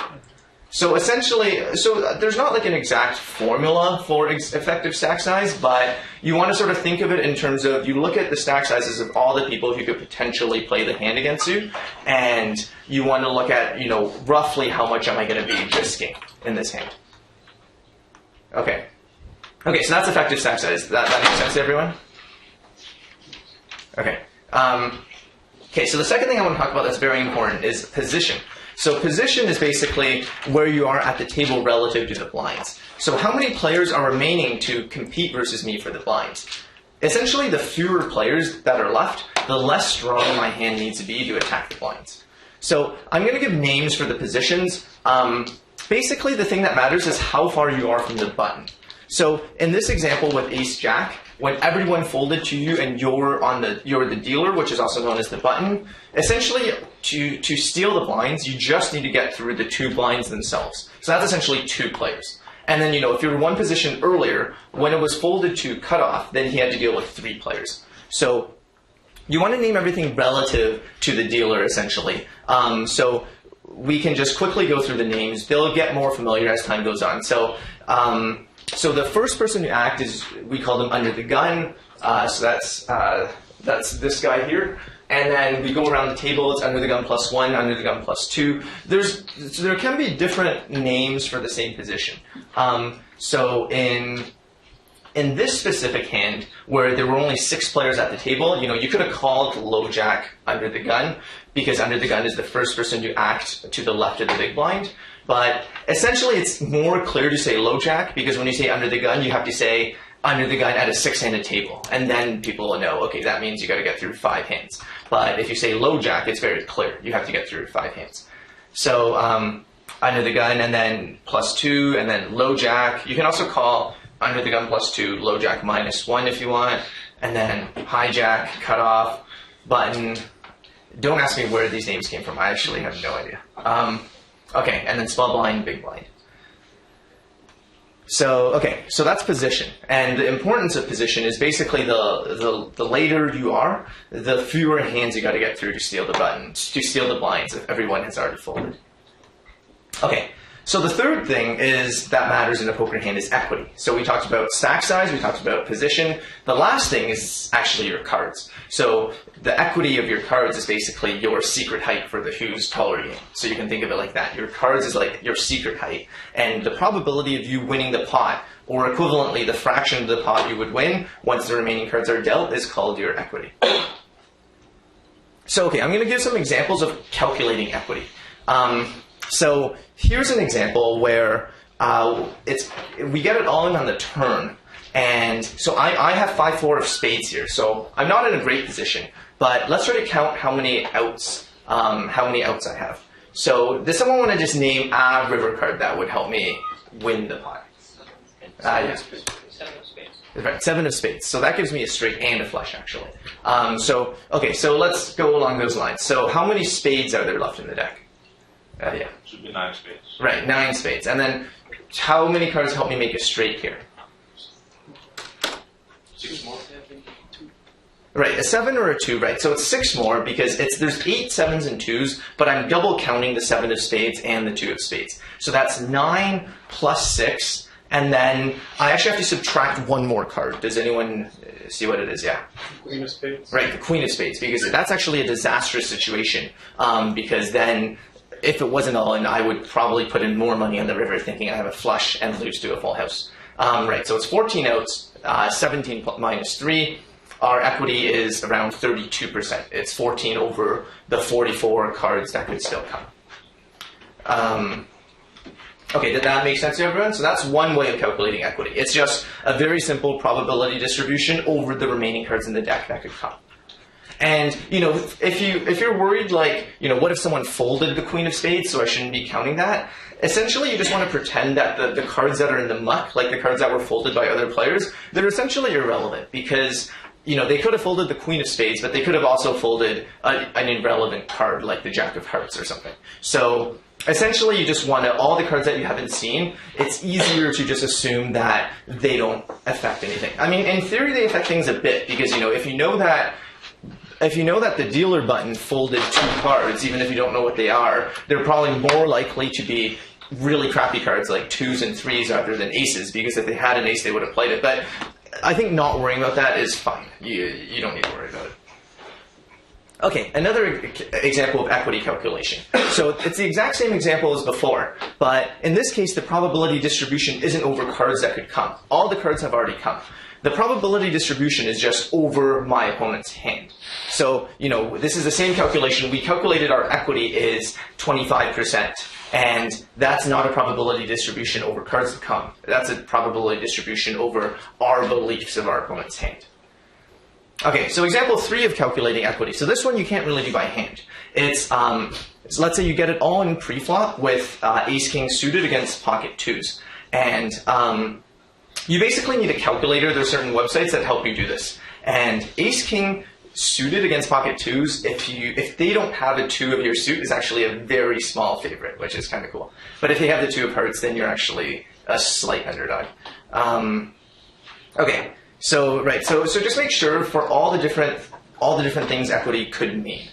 So essentially, there's not like an exact formula for effective stack size, but you want to sort of think of it in terms of, you look at the stack sizes of all the people who could potentially play the hand against you, and you want to look at, roughly how much am I going to be risking in this hand. Okay. Okay, so that's effective stack size. That makes sense to everyone? Okay. Okay, so the second thing I want to talk about that's very important is position. So position is basically where you are at the table relative to the blinds. So how many players are remaining to compete versus me for the blinds? Essentially, the fewer players that are left, the less strong my hand needs to be to attack the blinds. So I'm going to give names for the positions. Basically, the thing that matters is how far you are from the button. So in this example with Ace Jack, when everyone folded to you and you're the dealer, which is also known as the button, essentially to steal the blinds, you just need to get through the two blinds themselves. So that's essentially two players. And then, if you were one position earlier, when it was folded to cutoff, then he had to deal with 3 players. So you want to name everything relative to the dealer, essentially. So we can just quickly go through the names. They'll get more familiar as time goes on. So the first person to act is, we call them under the gun. So that's this guy here. And then we go around the table. It's under the gun +1, under the gun +2. There can be different names for the same position. So in this specific hand, where there were only 6 players at the table, you could have called Low Jack under the gun, because under the gun is the first person to act to the left of the big blind. But essentially, it's more clear to say Low Jack, because when you say under the gun, you have to say under the gun at a 6-handed table. And then people will know, okay, that means you got to get through 5 hands. But if you say Low Jack, it's very clear. You have to get through 5 hands. So under the gun, and then +2, and then Low Jack. You can also call under the gun +2, Low Jack -1 if you want. And then High Jack, cutoff, button. Don't ask me where these names came from. I actually have no idea. Okay, and then small blind, big blind. So that's position. And the importance of position is basically the later you are, the fewer hands you got to get through to steal the buttons, to steal the blinds if everyone has already folded. Okay, so the third thing that matters in a poker hand is equity. So we talked about stack size, we talked about position. The last thing is actually your cards. So the equity of your cards is basically your secret height for the who's taller game. So you can think of it like that. Your cards is like your secret height. And the probability of you winning the pot, or equivalently the fraction of the pot you would win once the remaining cards are dealt, is called your equity. So I'm going to give some examples of calculating equity. So here's an example where we get it all in on the turn. And so I have 5-4 of spades here. So I'm not in a great position, but let's try to count how many outs I have. So does someone want to just name a river card that would help me win the pot? Yeah. 7 of spades. Right, 7 of spades. So that gives me a straight and a flush, actually. So let's go along those lines. So how many spades are there left in the deck? Yeah. Should be 9 spades. Right, 9 spades. And then how many cards help me make a straight here? 6 more. Right, a 7 or a 2, right. So it's 6 more because there's 8 7s and 2s, but I'm double counting the 7 of spades and the 2 of spades. So that's 9 plus 6, and then I actually have to subtract 1 more card. Does anyone see what it is? Yeah. Queen of spades. Right, the Queen of Spades, because that's actually a disastrous situation, because then if it wasn't all in, I would probably put in more money on the river thinking I have a flush and lose to a full house. Right, so it's 14 outs, 17 minus 3. Our equity is around 32%. It's 14 over the 44 cards that could still come. Okay, did that make sense to everyone? So that's one way of calculating equity. It's just a very simple probability distribution over the remaining cards in the deck that could come. And, you know, if you're worried, like, you know, what if someone folded the Queen of Spades, so I shouldn't be counting that? Essentially, you just want to pretend that the cards that are in the muck, like the cards that were folded by other players, they're essentially irrelevant because, you know, they could have folded the Queen of Spades, but they could have also folded an irrelevant card like the Jack of Hearts or something. So essentially, you just want to, all the cards that you haven't seen, it's easier to just assume that they don't affect anything. I mean, in theory, they affect things a bit because, you know, if you know that the dealer button folded 2 cards, even if you don't know what they are, they're probably more likely to be really crappy cards like 2s and 3s rather than aces, because if they had an ace, they would have played it. But I think not worrying about that is fine. You don't need to worry about it. Okay, another example of equity calculation. So it's the exact same example as before, but in this case, the probability distribution isn't over cards that could come. All the cards have already come. The probability distribution is just over my opponent's hand. So, you know, this is the same calculation. We calculated our equity is 25%, and that's not a probability distribution over cards that come. That's a probability distribution over our beliefs of our opponent's hand. Okay, so example 3 of calculating equity. So this one you can't really do by hand. It's let's say you get it all in pre-flop with ace-king suited against pocket 2s. And you basically need a calculator. There's certain websites that help you do this. And ace-king suited against pocket 2s, if they don't have a 2 of your suit, is actually a very small favorite, which is kind of cool. But if they have the 2 of hearts, then you're actually a slight underdog. Okay. So just make sure for all the different things equity could mean.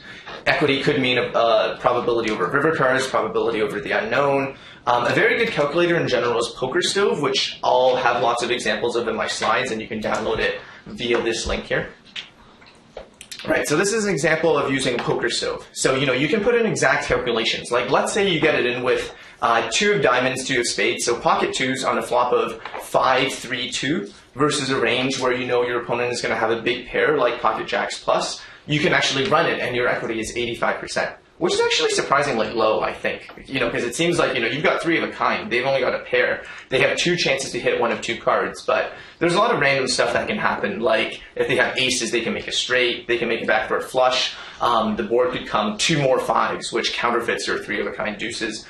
Equity could mean a probability over river cards, probability over the unknown. A very good calculator in general is PokerStove, which I'll have lots of examples of in my slides, and you can download it via this link here. Right, so this is an example of using PokerStove. So, you know, you can put in exact calculations. Like, let's say you get it in with 2 of diamonds, 2 of spades, so pocket 2s on a flop of 5, 3, 2, versus a range where you know your opponent is going to have a big pair like pocket jacks plus. You can actually run it, and your equity is 85%, which is actually surprisingly low, I think. You know, because it seems like, you know, you've got 3 of a kind. They've only got a pair. They have 2 chances to hit 1 of 2 cards, but there's a lot of random stuff that can happen. Like, if they have aces, they can make a straight. They can make a backdoor flush. The board could come 2 more 5s, which counterfeits your 3 of a kind deuces.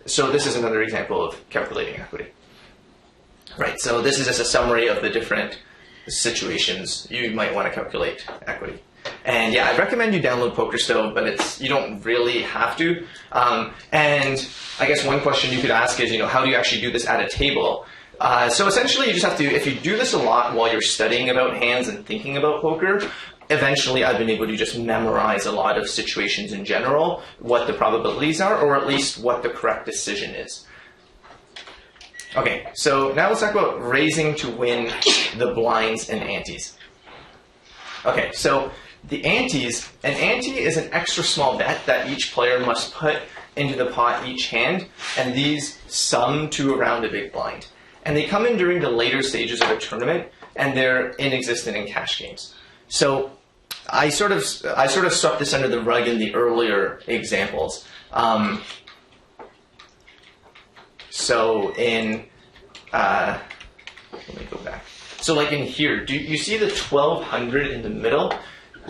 So this is another example of calculating equity. Right, so this is just a summary of the different situations you might want to calculate equity. And yeah, I recommend you download PokerStove, but you don't really have to. And I guess one question you could ask is, you know, how do you actually do this at a table? So essentially, you just have to, if you do this a lot while you're studying about hands and thinking about poker, eventually I've been able to just memorize a lot of situations in general, what the probabilities are, or at least what the correct decision is. Okay, so now let's talk about raising to win the blinds and antes. Okay, so the antes, an ante is an extra small bet that each player must put into the pot each hand, and these sum to around a big blind. And they come in during the later stages of a tournament, and they're inexistent in cash games. So I sort of swept this under the rug in the earlier examples. So in, let me go back. So like in here, do you see the 1200 in the middle?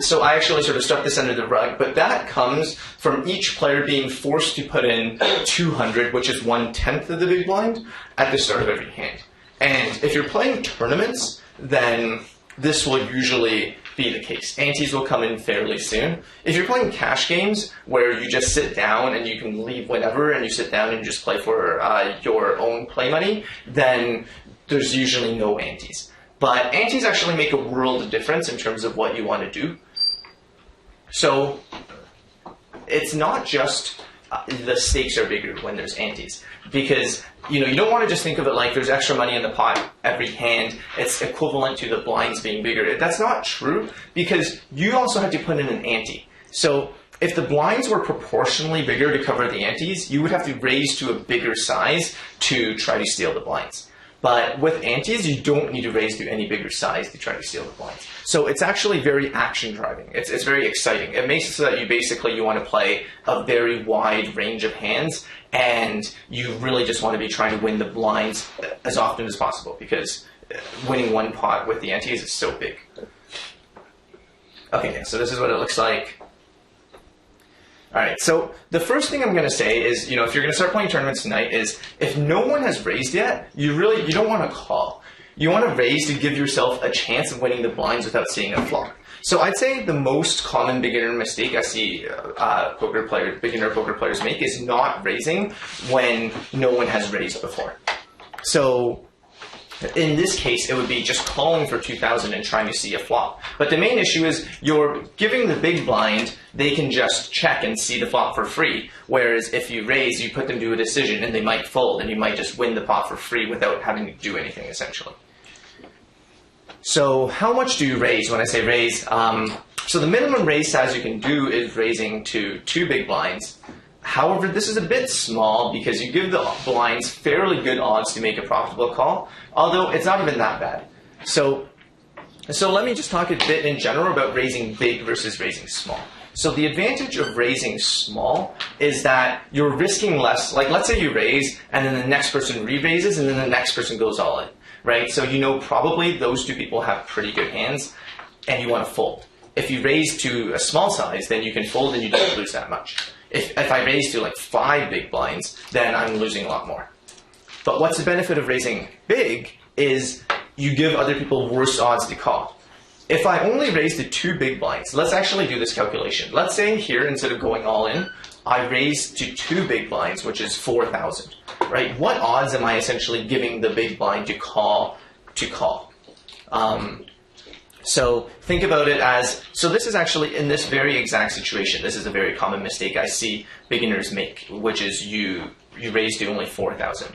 So I actually sort of stuck this under the rug, but that comes from each player being forced to put in 200, which is 1/10 of the big blind, at the start of every hand. And if you're playing tournaments, then this will usually be the case. Antes will come in fairly soon. If you're playing cash games where you just sit down and you can leave whenever and you sit down and you just play for your own play money, then there's usually no antes. But antes actually make a world of difference in terms of what you want to do. So it's not just the stakes are bigger when there's antes, because you don't want to just think of it like there's extra money in the pot every hand. It's equivalent to the blinds being bigger. That's not true, because you also have to put in an ante. So if the blinds were proportionally bigger to cover the antes, you would have to raise to a bigger size to try to steal the blinds. But with antes, you don't need to raise to any bigger size to try to steal the blinds. So it's actually very action driving. It's very exciting. It makes it so that you want to play a very wide range of hands, and you really just want to be trying to win the blinds as often as possible, because winning one pot with the antes is so big. Okay, so this is what it looks like. All right, so the first thing I'm going to say is, if you're going to start playing tournaments tonight, is if no one has raised yet, you don't want to call. You want to raise to give yourself a chance of winning the blinds without seeing a flop. So I'd say the most common beginner mistake I see beginner poker players make is not raising when no one has raised before. So in this case, it would be just calling for 2,000 and trying to see a flop. But the main issue is you're giving the big blind, they can just check and see the flop for free. Whereas if you raise, you put them to a decision and they might fold and you might just win the pot for free without having to do anything, essentially. So how much do you raise? When I say raise, so the minimum raise size you can do is raising to 2 big blinds. However, this is a bit small because you give the blinds fairly good odds to make a profitable call, although it's not even that bad. So let me just talk a bit in general about raising big versus raising small. So the advantage of raising small is that you're risking less. Like, let's say you raise and then the next person re-raises and then the next person goes all in, right? So probably those 2 people have pretty good hands and you want to fold. If you raise to a small size, then you can fold and you don't lose that much. If I raise to like 5 big blinds, then I'm losing a lot more. But what's the benefit of raising big is you give other people worse odds to call. If I only raise to 2 big blinds, let's actually do this calculation. Let's say here, instead of going all in, I raise to 2 big blinds, which is 4,000, right? What odds am I essentially giving the big blind to call? So think about it as, so this is actually in this very exact situation, this is a very common mistake I see beginners make, which is you raise to only 4,000.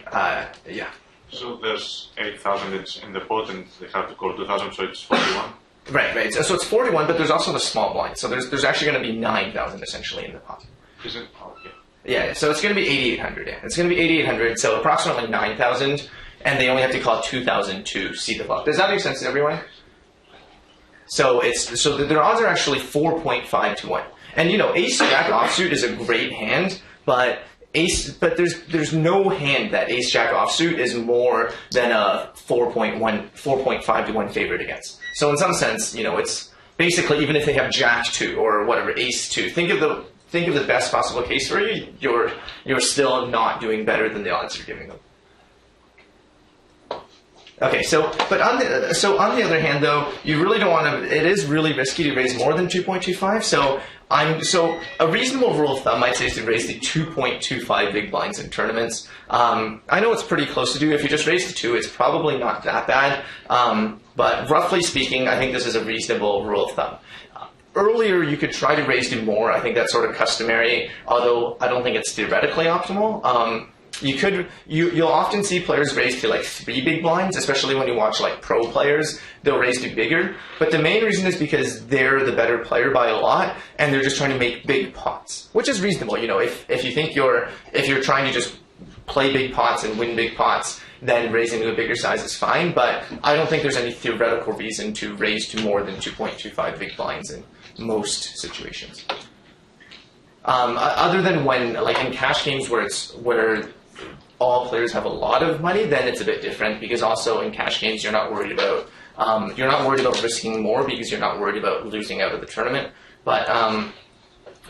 Yeah. So there's 8,000 in the pot and they have to call 2,000, so it's 41? Right. So it's 41, but there's also the small blind. So there's actually going to be 9,000 essentially in the pot. Is it? Oh, okay. Yeah, so it's going to be 8,800. Yeah. It's going to be 8,800, so approximately 9,000, and they only have to call 2,000 to see the flop. Does that make sense to everyone? So their odds are actually 4.5 to 1. And Ace Jack offsuit is a great hand, but there's no hand that Ace Jack offsuit is more than a 4.5 to 1 favorite against. So in some sense, it's basically, even if they have Jack 2 or whatever, Ace 2, think of the best possible case for you. You're still not doing better than the odds you're giving them. Okay, so on the other hand, though, you really don't want to. It is really risky to raise more than 2.25. So a reasonable rule of thumb, I'd say, is to raise to 2.25 big blinds in tournaments. I know it's pretty close to do. If you just raise to 2, it's probably not that bad. But roughly speaking, I think this is a reasonable rule of thumb. Earlier, you could try to raise to more. I think that's sort of customary, although I don't think it's theoretically optimal. You'll often see players raise to like 3 big blinds, especially when you watch like pro players. They'll raise to bigger, but the main reason is because they're the better player by a lot, and they're just trying to make big pots, which is reasonable. If you think if you're trying to just play big pots and win big pots, then raising to a bigger size is fine. But I don't think there's any theoretical reason to raise to more than 2.25 big blinds in most situations. Other than when, like in cash games where all players have a lot of money, then it's a bit different, because also in cash games you're not worried about risking more because you're not worried about losing out of the tournament. But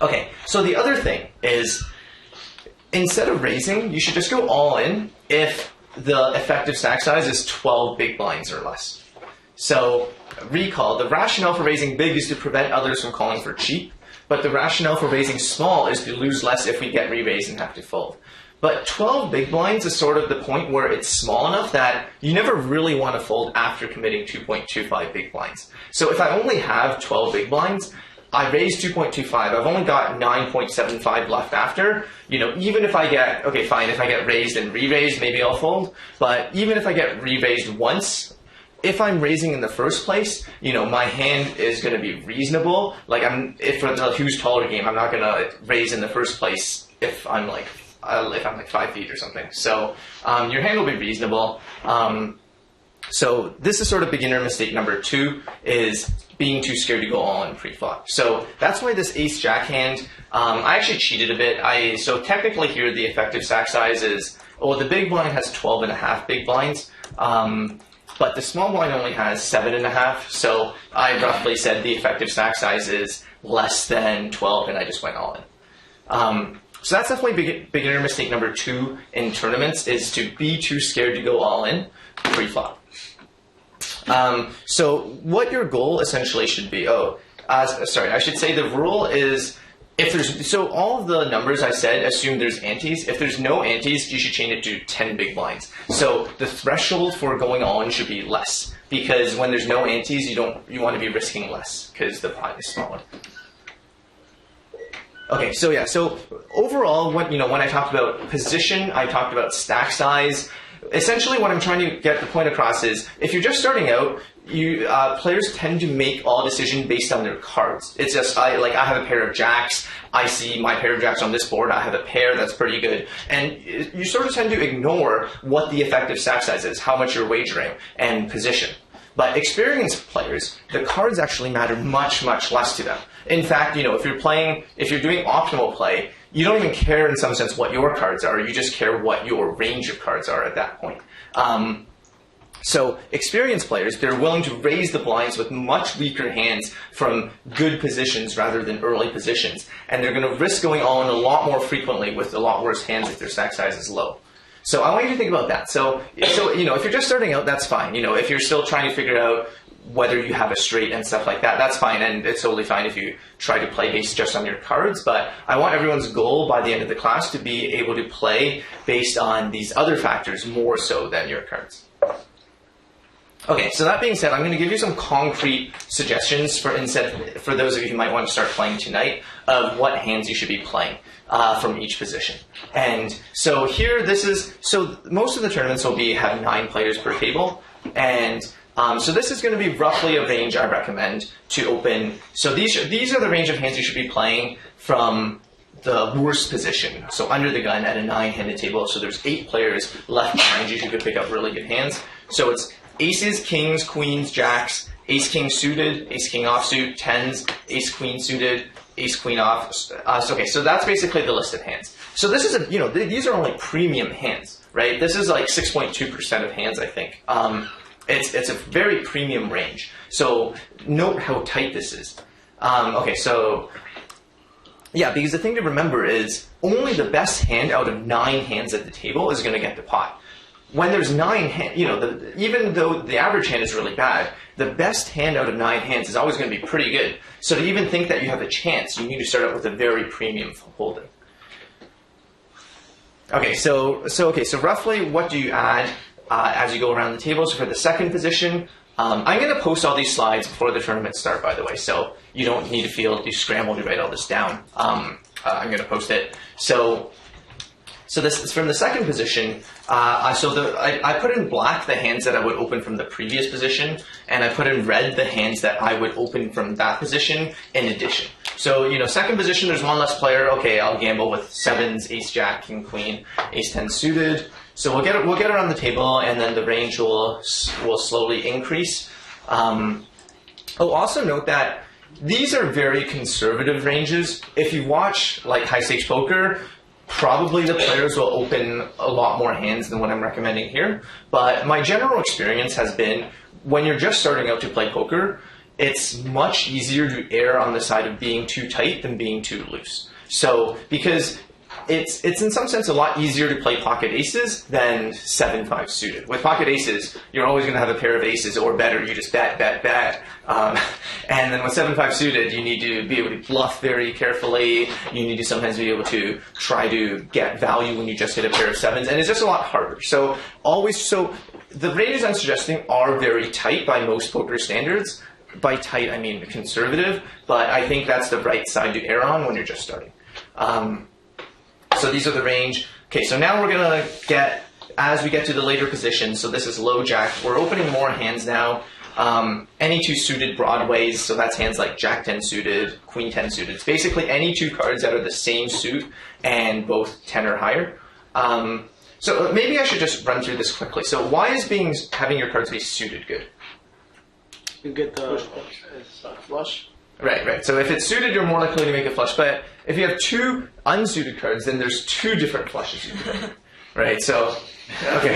okay, so the other thing is, instead of raising, you should just go all in if the effective stack size is 12 big blinds or less. So recall, the rationale for raising big is to prevent others from calling for cheap, but the rationale for raising small is to lose less if we get re-raised and have to fold. But 12 big blinds is sort of the point where it's small enough that you never really want to fold after committing 2.25 big blinds. So if I only have 12 big blinds, I raised 2.25. I've only got 9.75 left after. Even if I get, okay, fine, if I get raised and re-raised, maybe I'll fold. But even if I get re-raised once, if I'm raising in the first place, my hand is going to be reasonable. Like if for the who's taller game, I'm not going to raise in the first place if I'm like 5 feet or something. So your hand will be reasonable. So this is sort of beginner mistake number 2, is being too scared to go all in pre-flop. So that's why this ace-jack hand, I actually cheated a bit. So technically here the effective stack size is, the big blind has 12.5 big blinds, but the small blind only has 7.5. So I roughly said the effective stack size is less than 12, and I just went all in. So that's definitely beginner mistake number 2 in tournaments, is to be too scared to go all in pre-flop. So what your goal essentially should be, I should say the rule is, so all of the numbers I said assume there's antes. If there's no antes, you should change it to 10 big blinds. So the threshold for going all in should be less, because when there's no antes, you want to be risking less, because the pot is smaller. Okay, so overall, when I talked about position, I talked about stack size. Essentially, what I'm trying to get the point across is, if you're just starting out, players tend to make all decisions based on their cards. It's just, I have a pair of jacks, I see my pair of jacks on this board, I have a pair that's pretty good, and you sort of tend to ignore what the effective stack size is, how much you're wagering, and position. But experienced players, the cards actually matter much, much less to them. In fact, if you're doing optimal play, you don't even care in some sense what your cards are, you just care what your range of cards are at that point. So experienced players, they're willing to raise the blinds with much weaker hands from good positions rather than early positions. And they're going to risk going all in a lot more frequently with a lot worse hands if their stack size is low. So I want you to think about that. So if you're just starting out, that's fine. If you're still trying to figure out whether you have a straight and stuff like that, that's fine, and it's totally fine if you try to play based just on your cards, but I want everyone's goal by the end of the class to be able to play based on these other factors more so than your cards. Okay, so that being said, I'm going to give you some concrete suggestions for those of you who might want to start playing tonight of what hands you should be playing from each position. And so here, so most of the tournaments will have 9 players per table, and so this is going to be roughly a range I recommend to open. So these are the range of hands you should be playing from the worst position, so under the gun at a 9-handed table. So there's 8 players left behind you who could pick up really good hands. So it's aces, kings, queens, jacks, ace-king suited, ace-king offsuit, 10s, ace-queen suited, ace-queen off. So that's basically the list of hands. So this is these are only premium hands, right? This is like 6.2% of hands, I think. It's a very premium range. So note how tight this is. Because the thing to remember is only the best hand out of 9 hands at the table is going to get the pot. When there's 9 hands, even though the average hand is really bad, the best hand out of 9 hands is always going to be pretty good. So to even think that you have a chance, you need to start out with a very premium holding. So roughly what do you add as you go around the table? So for the second position, I'm going to post all these slides before the tournament start, by the way, so you don't need to feel scrambled to write all this down. I'm going to post it. So this is from the second position. I put in black the hands that I would open from the previous position, and I put in red the hands that I would open from that position in addition. So, second position, there's 1 less player. Okay, I'll gamble with 7s, ace, jack, king, queen, ace, 10 suited. So we'll get it on the table, and then the range will slowly increase. Also note that these are very conservative ranges. If you watch like high stakes poker, probably the players will open a lot more hands than what I'm recommending here. But my general experience has been, when you're just starting out to play poker, it's much easier to err on the side of being too tight than being too loose. So, because it's in some sense a lot easier to play pocket aces than 7-5 suited. With pocket aces, you're always going to have a pair of aces or better. You just bet. And then with 7-5 suited, you need to be able to bluff very carefully. You need to sometimes be able to try to get value when you just hit a pair of sevens, and it's just a lot harder. So the ranges I'm suggesting are very tight by most poker standards. By tight, I mean conservative, but I think that's the right side to err on when you're just starting. So these are the range. Okay, so now we're going to get, as we get to the later positions, so this is low jack, we're opening more hands now. Any two suited broadways, so that's hands like Jack 10 suited, Queen 10 suited. It's basically any two cards that are the same suit and both 10 or higher. So maybe I should just run through this quickly. So why is having your cards be suited good? You get the flush. Right. So if it's suited, you're more likely to make a flush. But if you have two unsuited cards, then there's two different flushes you can make. Right? So, okay.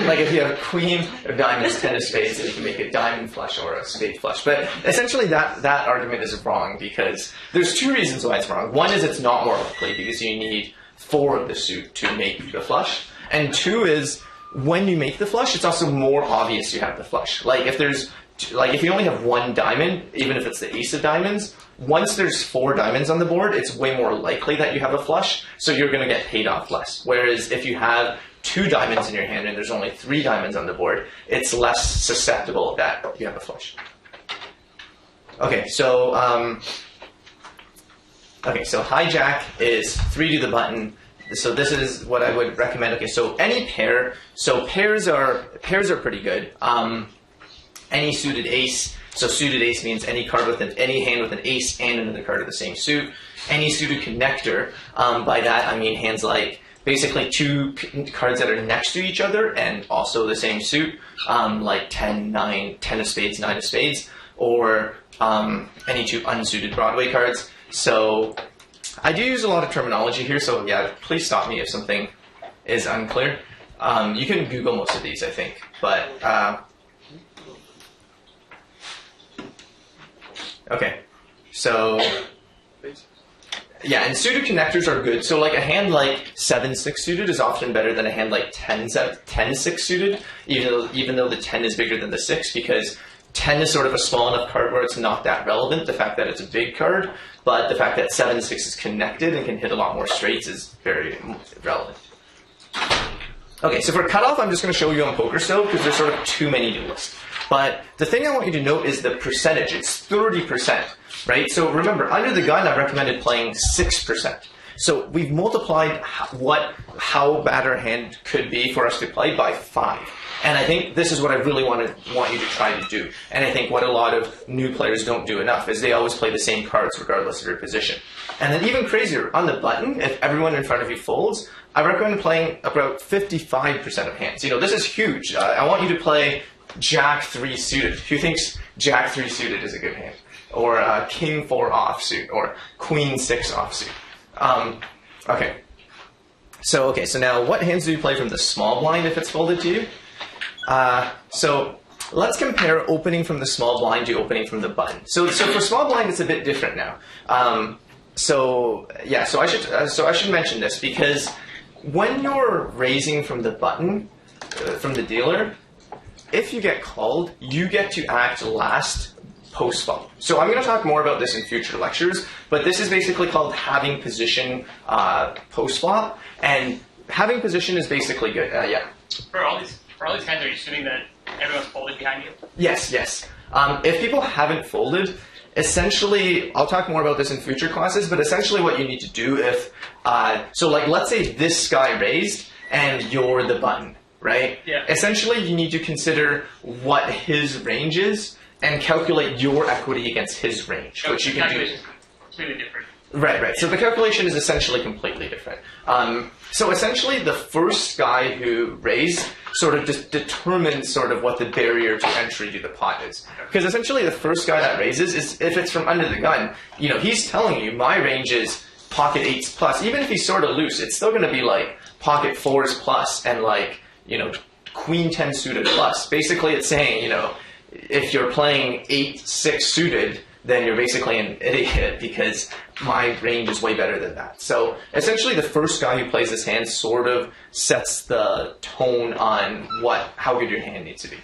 Like if you have queen of diamonds, 10 of spades, then you can make a diamond flush or a spade flush. But essentially that argument is wrong because there's two reasons why it's wrong. One is it's not more likely because you need 4 of the suit to make the flush. And 2 is when you make the flush, it's also more obvious you have the flush. Like if you only have 1 diamond, even if it's the ace of diamonds, once there's 4 diamonds on the board, it's way more likely that you have a flush, so you're going to get paid off less. Whereas if you have 2 diamonds in your hand and there's only 3 diamonds on the board, it's less susceptible that you have a flush. Okay, so hijack is 3 to the button. So this is what I would recommend. Okay, so any pair. So pairs are pretty good. Any suited ace. So suited ace means any card with any hand with an ace and another card of the same suit. Any suited connector. By that I mean hands like basically 2 cards that are next to each other and also the same suit, like 10, 9, 10 of spades, 9 of spades, or any 2 unsuited Broadway cards. So I do use a lot of terminology here, so yeah, please stop me if something is unclear. You can Google most of these, I think, but okay, so yeah, and suited connectors are good. So like a hand like 7-6 suited is often better than a hand like 10-6 suited, even though the 10 is bigger than the 6, because 10 is sort of a small enough card where it's not that relevant, the fact that it's a big card, but the fact that 7-6 is connected and can hit a lot more straights is very relevant. Okay, so for cutoff, I'm just going to show you on PokerStove because there's sort of too many to list. But the thing I want you to note is the percentage. It's 30%, right? So remember, under the gun, I recommended playing 6%. So we've multiplied how bad our hand could be for us to play by 5. And I think this is what I really want you to try to do. And I think what a lot of new players don't do enough is they always play the same cards regardless of your position. And then even crazier, on the button, if everyone in front of you folds, I recommend playing about 55% of hands. You know, this is huge. I want you to play Jack 3 suited. Who thinks Jack 3 suited is a good hand? Or King 4 offsuit, or Queen 6 offsuit. Okay. So now what hands do you play from the small blind if it's folded to you? So let's compare opening from the small blind to opening from the button. So for small blind, it's a bit different now. So I should mention this because when you're raising from the button, from the dealer, if you get called, you get to act last post-flop. So I'm going to talk more about this in future lectures, but this is basically called having position post-flop, and having position is basically good. Yeah. For all these hands, are you assuming that everyone's folded behind you? Yes. If people haven't folded, essentially, I'll talk more about this in future classes, but essentially what you need to do if, so like let's say this guy raised and you're the button, right? Yeah. Essentially, you need to consider what his range is and calculate your equity against his range, So which you can do. Completely different. Right. So the calculation is essentially completely different. So essentially, the first guy who raised sort of determines sort of what the barrier to entry to the pot is. Because essentially, the first guy that raises is, if it's from under the gun, you know, he's telling you my range is pocket 8s plus. Even if he's sort of loose, it's still going to be like pocket 4s plus and like, you know, Queen 10 suited plus. Basically, it's saying, you know, if you're playing 8-6 suited, then you're basically an idiot because my range is way better than that. So essentially the first guy who plays this hand sort of sets the tone on how good your hand needs to be.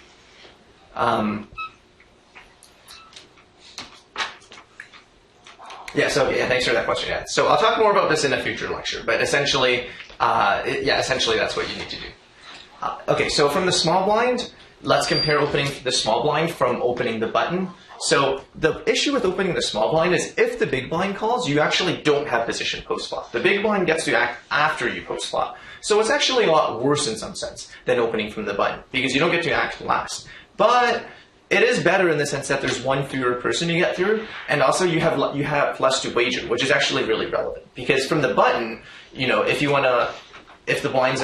Thanks for that question. Yeah. So I'll talk more about this in a future lecture, but essentially, essentially that's what you need to do. Okay, so from the small blind, let's compare opening the small blind from opening the button. So the issue with opening the small blind is if the big blind calls, you actually don't have position post-flop. The big blind gets to act after you post-flop. So it's actually a lot worse in some sense than opening from the button because you don't get to act last. But it is better in the sense that there's one fewer person you get through, and also you have less to wager, which is actually really relevant. Because from the button, if the blinds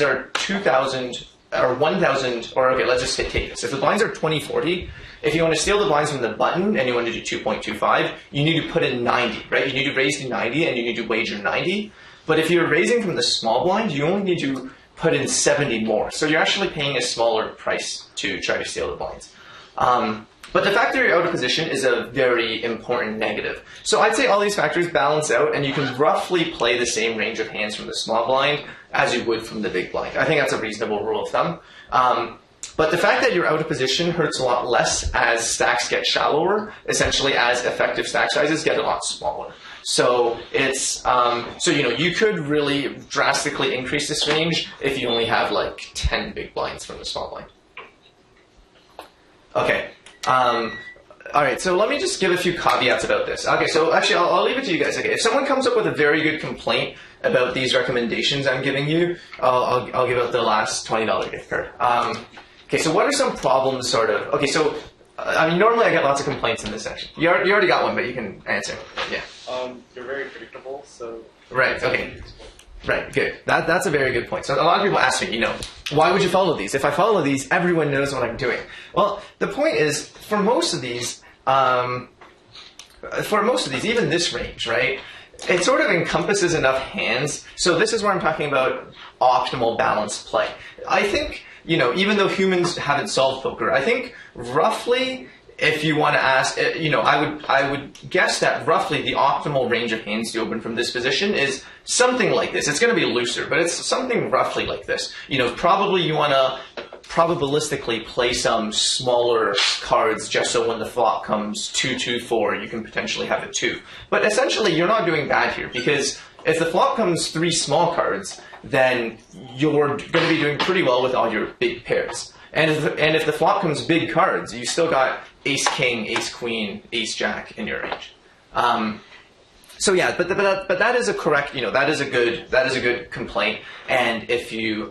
are 2,000 or 1,000, or okay, let's just take this. If the blinds are 20/40, if you want to steal the blinds from the button and you want to do 2.25, you need to put in 90, right? You need to raise to 90 and you need to wager 90. But if you're raising from the small blind, you only need to put in 70 more. So you're actually paying a smaller price to try to steal the blinds. But the fact that you're out of position is a very important negative. So I'd say all these factors balance out and you can roughly play the same range of hands from the small blind as you would from the big blind. I think that's a reasonable rule of thumb. But the fact that you're out of position hurts a lot less as stacks get shallower, essentially as effective stack sizes get a lot smaller. So it's you could really drastically increase this range if you only have like 10 big blinds from the small blind. Okay. All right, so let me just give a few caveats about this. Okay, so actually, I'll leave it to you guys. Okay, if someone comes up with a very good complaint about these recommendations I'm giving you, I'll give out the last $20 gift card. Okay, so what are some problems, sort of? Okay, so normally I get lots of complaints in this section. You already got one, but you can answer. Yeah. You're very predictable, so. Right. Okay. Right, good. That's a very good point. So a lot of people ask me, why would you follow these? If I follow these, everyone knows what I'm doing. Well, the point is, for most of these, even this range, right, it sort of encompasses enough hands. So this is where I'm talking about optimal balanced play. I think, even though humans haven't solved poker, I think roughly, if you want to ask, I would guess that roughly the optimal range of hands to open from this position is something like this. It's going to be looser, but it's something roughly like this. Probably you want to probabilistically play some smaller cards just so when the flop comes 2-2-4, you can potentially have a 2. But essentially, you're not doing bad here because if the flop comes 3 small cards, then you're going to be doing pretty well with all your big pairs. And if the flop comes big cards, you still got ace king, ace queen, ace jack in your range. So yeah, but that is a correct, that is a good complaint. And if you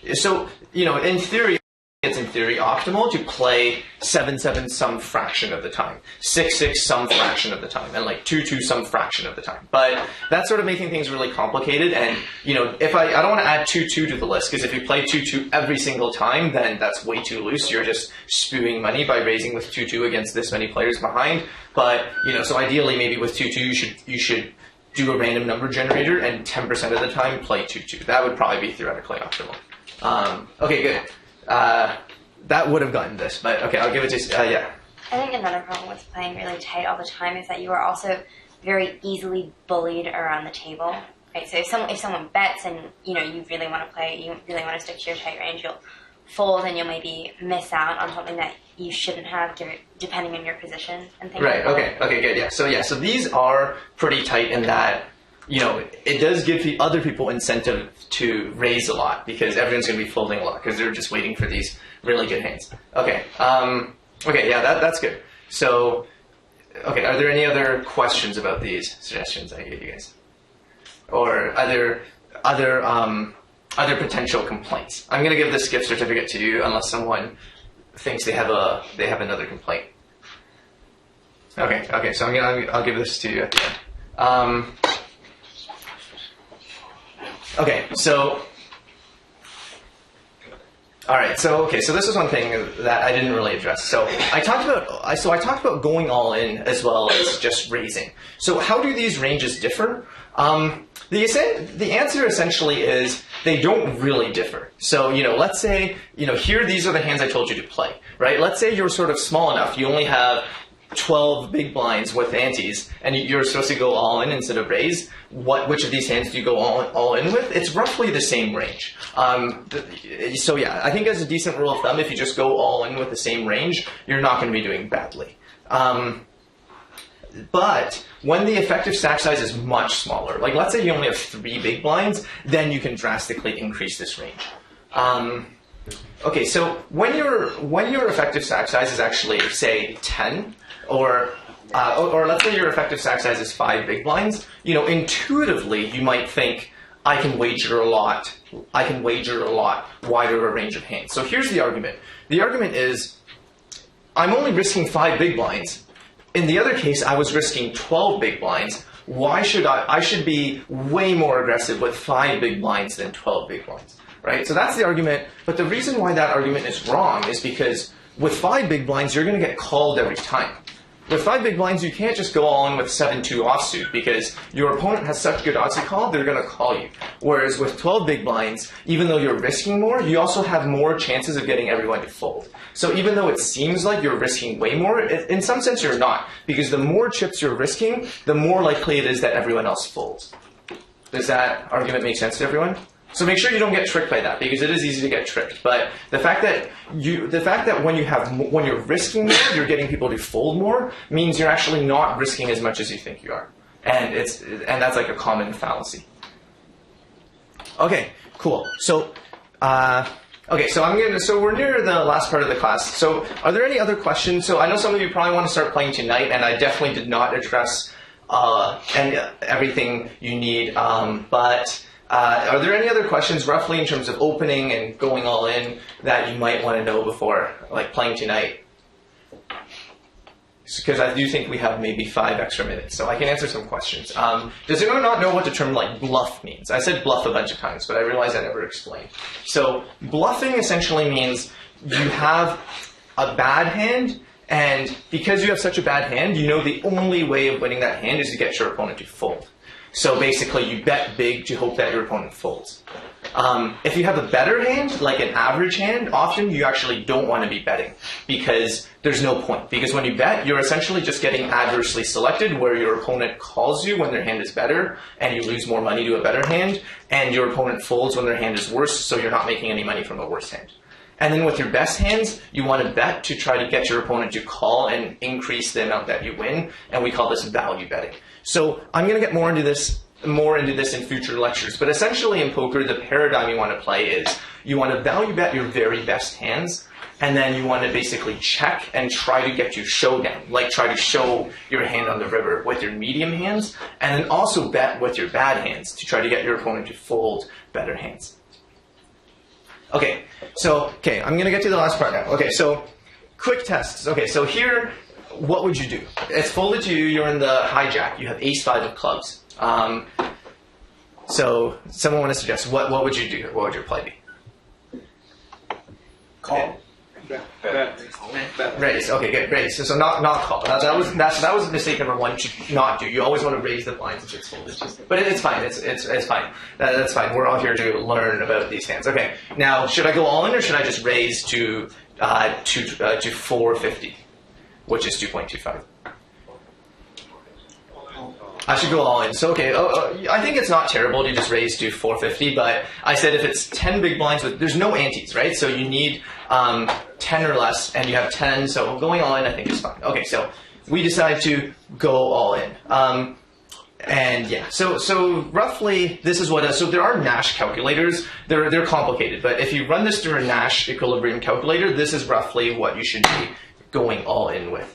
in theory, it's in theory optimal to play 7-7 some fraction of the time, 6-6 some fraction of the time, and like 2-2 some fraction of the time. But that's sort of making things really complicated. And if I don't want to add 2-2 to the list, because if you play 2-2 every single time, then that's way too loose. You're just spewing money by raising with 2-2 against this many players behind. But so ideally, maybe with 2-2, you should do a random number generator and 10% of the time play 2-2. That would probably be theoretically optimal. Okay, good. That would have gotten this, but okay, I'll give it to yeah. I think another problem with playing really tight all the time is that you are also very easily bullied around the table. Right? So if someone bets and you really want to play, you really want to stick to your tight range, you'll fold and you'll maybe miss out on something that you shouldn't have, depending on your position and things. Right. Like that. Okay. Good. Yeah. So these are pretty tight in that. It does give other people incentive to raise a lot because everyone's going to be folding a lot because they're just waiting for these really good hands. Okay. Okay. Yeah, that's good. So, okay. Are there any other questions about these suggestions I gave you guys, or other potential complaints? I'm going to give this gift certificate to you unless someone thinks they have another complaint. Okay. Okay. So I'll give this to you at the end. Okay, so All right. So this is one thing that I didn't really address. So I talked about going all in as well as just raising. So how do these ranges differ? The answer essentially is they don't really differ. So, let's say, here, these are the hands I told you to play, right? Let's say you're sort of small enough, you only have 12 big blinds with antes, and you're supposed to go all in instead of raise. Which of these hands do you go all in with? It's roughly the same range. So yeah, I think as a decent rule of thumb, if you just go all in with the same range, you're not going to be doing badly. But when the effective stack size is much smaller, like let's say you only have 3 big blinds, then you can drastically increase this range. Okay, so when your effective stack size is actually, say, 10, or let's say your effective stack size is 5 big blinds, intuitively you might think, I can wager a lot wider a range of hands. So here's the argument. The argument is, I'm only risking 5 big blinds. In the other case, I was risking 12 big blinds. Why should I should be way more aggressive with 5 big blinds than 12 big blinds, right? So that's the argument. But the reason why that argument is wrong is because with 5 big blinds, you're going to get called every time. With 5 big blinds, you can't just go all in with 7-2 offsuit because your opponent has such good odds to call, they're going to call you. Whereas with 12 big blinds, even though you're risking more, you also have more chances of getting everyone to fold. So even though it seems like you're risking way more, in some sense you're not. Because the more chips you're risking, the more likely it is that everyone else folds. Does that argument make sense to everyone? So make sure you don't get tricked by that, because it is easy to get tricked. But the fact that when you're risking more, you're getting people to fold more, means you're actually not risking as much as you think you are, and that's like a common fallacy. Okay, cool. So, so we're near the last part of the class. So, are there any other questions? So I know some of you probably want to start playing tonight, and I definitely did not address everything you need, but. Are there any other questions roughly in terms of opening and going all in that you might want to know before like playing tonight? Because I do think we have maybe 5 extra minutes, so I can answer some questions. Does anyone not know what the term like bluff means? I said bluff a bunch of times, but I realized I never explained. So bluffing essentially means you have a bad hand, and because you have such a bad hand, you know the only way of winning that hand is to get your opponent to fold. So basically, you bet big to hope that your opponent folds. If you have a better hand, like an average hand, often you actually don't want to be betting because there's no point. Because when you bet, you're essentially just getting adversely selected where your opponent calls you when their hand is better and you lose more money to a better hand, and your opponent folds when their hand is worse, so you're not making any money from a worse hand. And then with your best hands, you want to bet to try to get your opponent to call and increase the amount that you win, and we call this value betting. So I'm going to get more into this in future lectures, but essentially in poker, the paradigm you want to play is you want to value bet your very best hands, and then you want to basically check and try to get you showdown, like try to show your hand on the river with your medium hands, and then also bet with your bad hands to try to get your opponent to fold better hands. Okay, I'm going to get to the last part now. Okay, so quick tests. Okay, so here, what would you do? It's folded to you, you're in the hijack, you have ace-5 of clubs. So someone want to suggest, what would you do? What would your play be? Call. Raise. Okay, good. Raise. So not call. That was mistake number 1 to not do. You always want to raise the blinds if it's folded. But it's fine. It's fine. That's fine. We're all here to learn about these hands. Okay. Now, should I go all in or should I just raise to 450, which is 2.25? I should go all in. So, okay, I think it's not terrible to just raise to 450, but I said if it's 10 big blinds, there's no antes, right? So you need 10 or less, and you have 10, so going all in I think is fine. Okay, so we decide to go all in. And yeah, so roughly this is what, so there are Nash calculators. They're complicated, but if you run this through a Nash equilibrium calculator, this is roughly what you should be going all in with.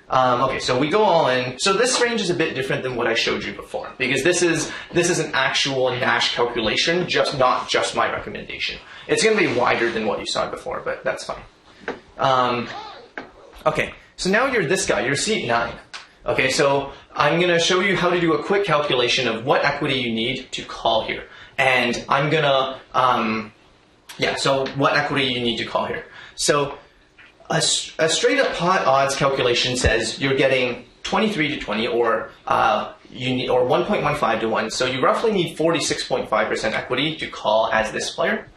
Okay, so we go all in. So this range is a bit different than what I showed you before, because this is an actual Nash calculation, not just my recommendation. It's going to be wider than what you saw before, but that's fine. Okay, so now you're this guy. You're seat 9. Okay, so I'm going to show you how to do a quick calculation of what equity you need to call here, and I'm going to Yeah, so what equity you need to call here. So a straight up pot odds calculation says you're getting 23 to 20 or you need, or 1.15 to 1. So you roughly need 46.5% equity to call as this player.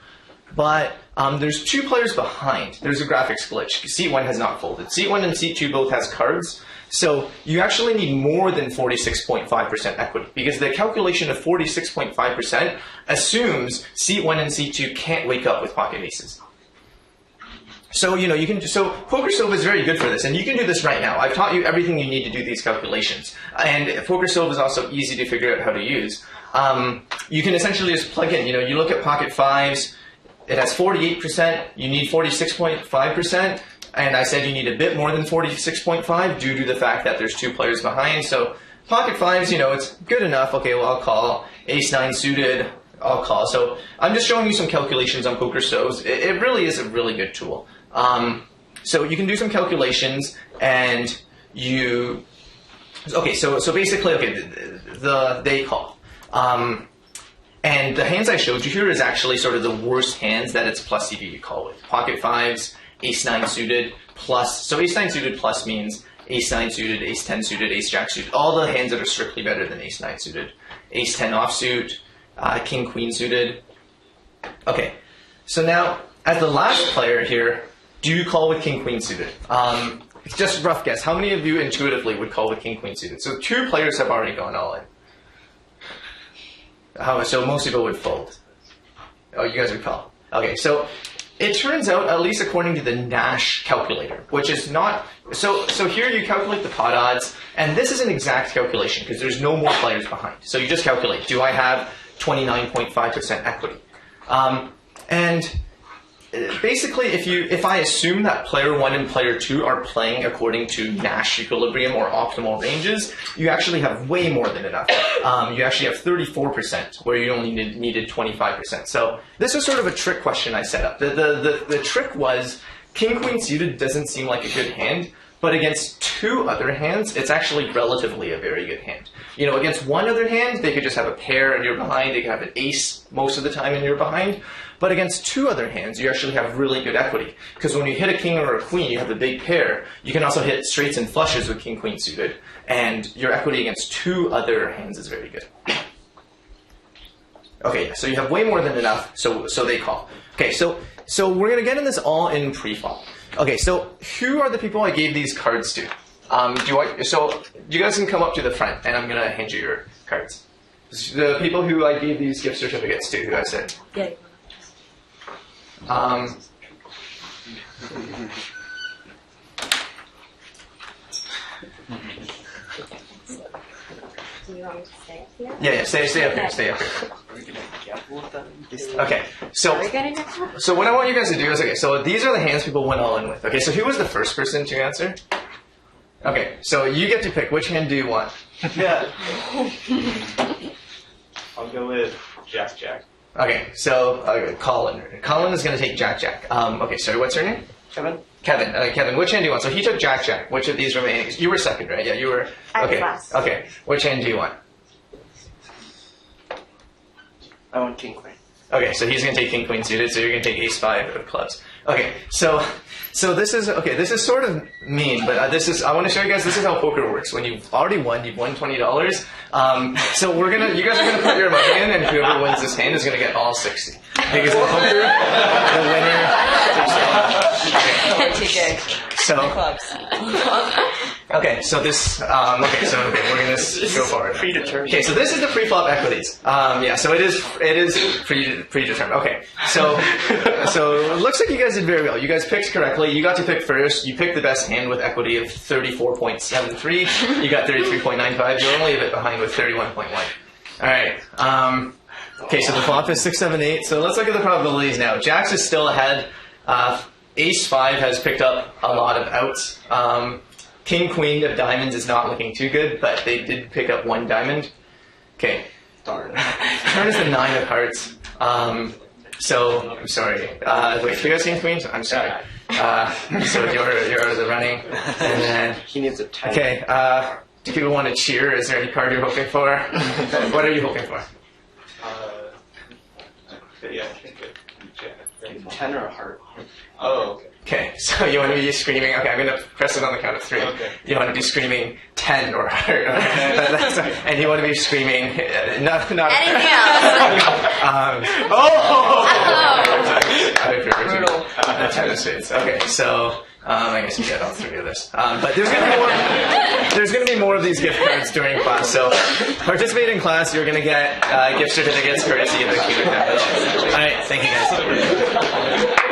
But there's two players behind. There's a graphics glitch. Seat 1 has not folded. Seat 1 and Seat 2 both has cards. So you actually need more than 46.5% equity because the calculation of 46.5% assumes Seat 1 and Seat 2 can't wake up with pocket aces. So, you can, so PokerStove is very good for this, and you can do this right now. I've taught you everything you need to do these calculations. And PokerStove is also easy to figure out how to use. You can essentially just plug in, you look at pocket fives, it has 48%, you need 46.5%, and I said you need a bit more than 46.5 due to the fact that there's two players behind. So pocket fives, it's good enough. Okay, well, I'll call. Ace 9 suited, I'll call. So I'm just showing you some calculations on PokerStoves. It really is a really good tool. So you can do some calculations, and you. Okay, so basically, they call. And the hands I showed you here is actually sort of the worst hands that it's plus EV to call with. Pocket fives, Ace 9 suited plus. So Ace 9 suited plus means Ace 9 suited, Ace 10 suited, Ace Jack suited. All the hands that are strictly better than Ace 9 suited. Ace 10 offsuit, King Queen suited. Okay, so now as the last player here, do you call with King Queen suited? Just rough guess. How many of you intuitively would call with King Queen suited? So two players have already gone all in. So most people would fold. Oh, you guys would call. Okay, so it turns out, at least according to the Nash calculator, which is not... So here you calculate the pot odds, and this is an exact calculation because there's no more players behind. So you just calculate, do I have 29.5% equity? And basically, if I assume that player 1 and player 2 are playing according to Nash equilibrium or optimal ranges, you actually have way more than enough. You actually have 34%, where you only needed 25%. So this is sort of a trick question I set up. The trick was, King Queen suited doesn't seem like a good hand, but against two other hands, it's actually relatively a very good hand. Against one other hand, they could just have a pair and you're behind. They could have an ace most of the time and you're behind. But against two other hands, you actually have really good equity. Because when you hit a king or a queen, you have the big pair. You can also hit straights and flushes with King Queen suited. And your equity against two other hands is very good. Okay, so you have way more than enough, so they call. Okay, so we're going to get in this all in pre-flop. Okay, so who are the people I gave these cards to? So you guys can come up to the front, and I'm going to hand you your cards. The people who I gave these gift certificates to, who I said. Yeah. Do you want me to stay up here? Yeah, stay up here, stay up here. Okay, so what I want you guys to do is, okay, so these are the hands people went all in with. Okay, so who was the first person to answer? Okay, so you get to pick. Which hand do you want? Yeah. I'll go with Jack Jack. Okay, so Colin. Colin is going to take Jack Jack. Okay, sorry, what's your name? Kevin. Kevin. Kevin, which hand do you want? So he took Jack Jack. Which of these remaining? You were second, right? Yeah, you were. Okay. Okay. Which hand do you want? I want King Queen. Okay, so he's going to take King Queen suited. So you're going to take Ace 5 of clubs. Okay, so this is okay. This is sort of mean, but I want to show you guys. This is how poker works. When you've already won, you've won $20. So you guys are gonna put your money in, and whoever wins this hand is gonna get all 60 because the poker, the winner takes it all. So okay, so this we're gonna go forward. Predetermined. Okay, so this is the pre-flop equities. Yeah, so it is predetermined. Okay, so it looks like you guys did very well. You guys picked correctly. You got to pick first. You picked the best hand with equity of 34.73. You got 33.95. You're only a bit behind with 31.1. All right. Okay, so the flop is 6, 7, 8. So let's look at the probabilities now. Jacks is still ahead. Ace 5 has picked up a lot of outs. King Queen of diamonds is not looking too good, but they did pick up 1 diamond. Okay. Darn. Turn is the 9 of hearts. So I'm sorry. Wait, you guys King Queen? I'm sorry. So you're out of the running. And then he needs a 10. Okay. Do people want to cheer? Is there any card you're hoping for? What are you hoping for? Yeah, I think 10 or a heart. Oh, okay. Okay, so you want to be screaming. Okay, I'm going to press it on the count of 3. Okay. You want to be screaming 10 or higher. And you want to be screaming not Anything else? Brutal. That's how this is. Okay, so I guess you get all 3 of this. But there's going to be more of these gift cards during class. So participate in class. You're going to get gift certificates courtesy of the Cubic Capital. All right, thank you guys.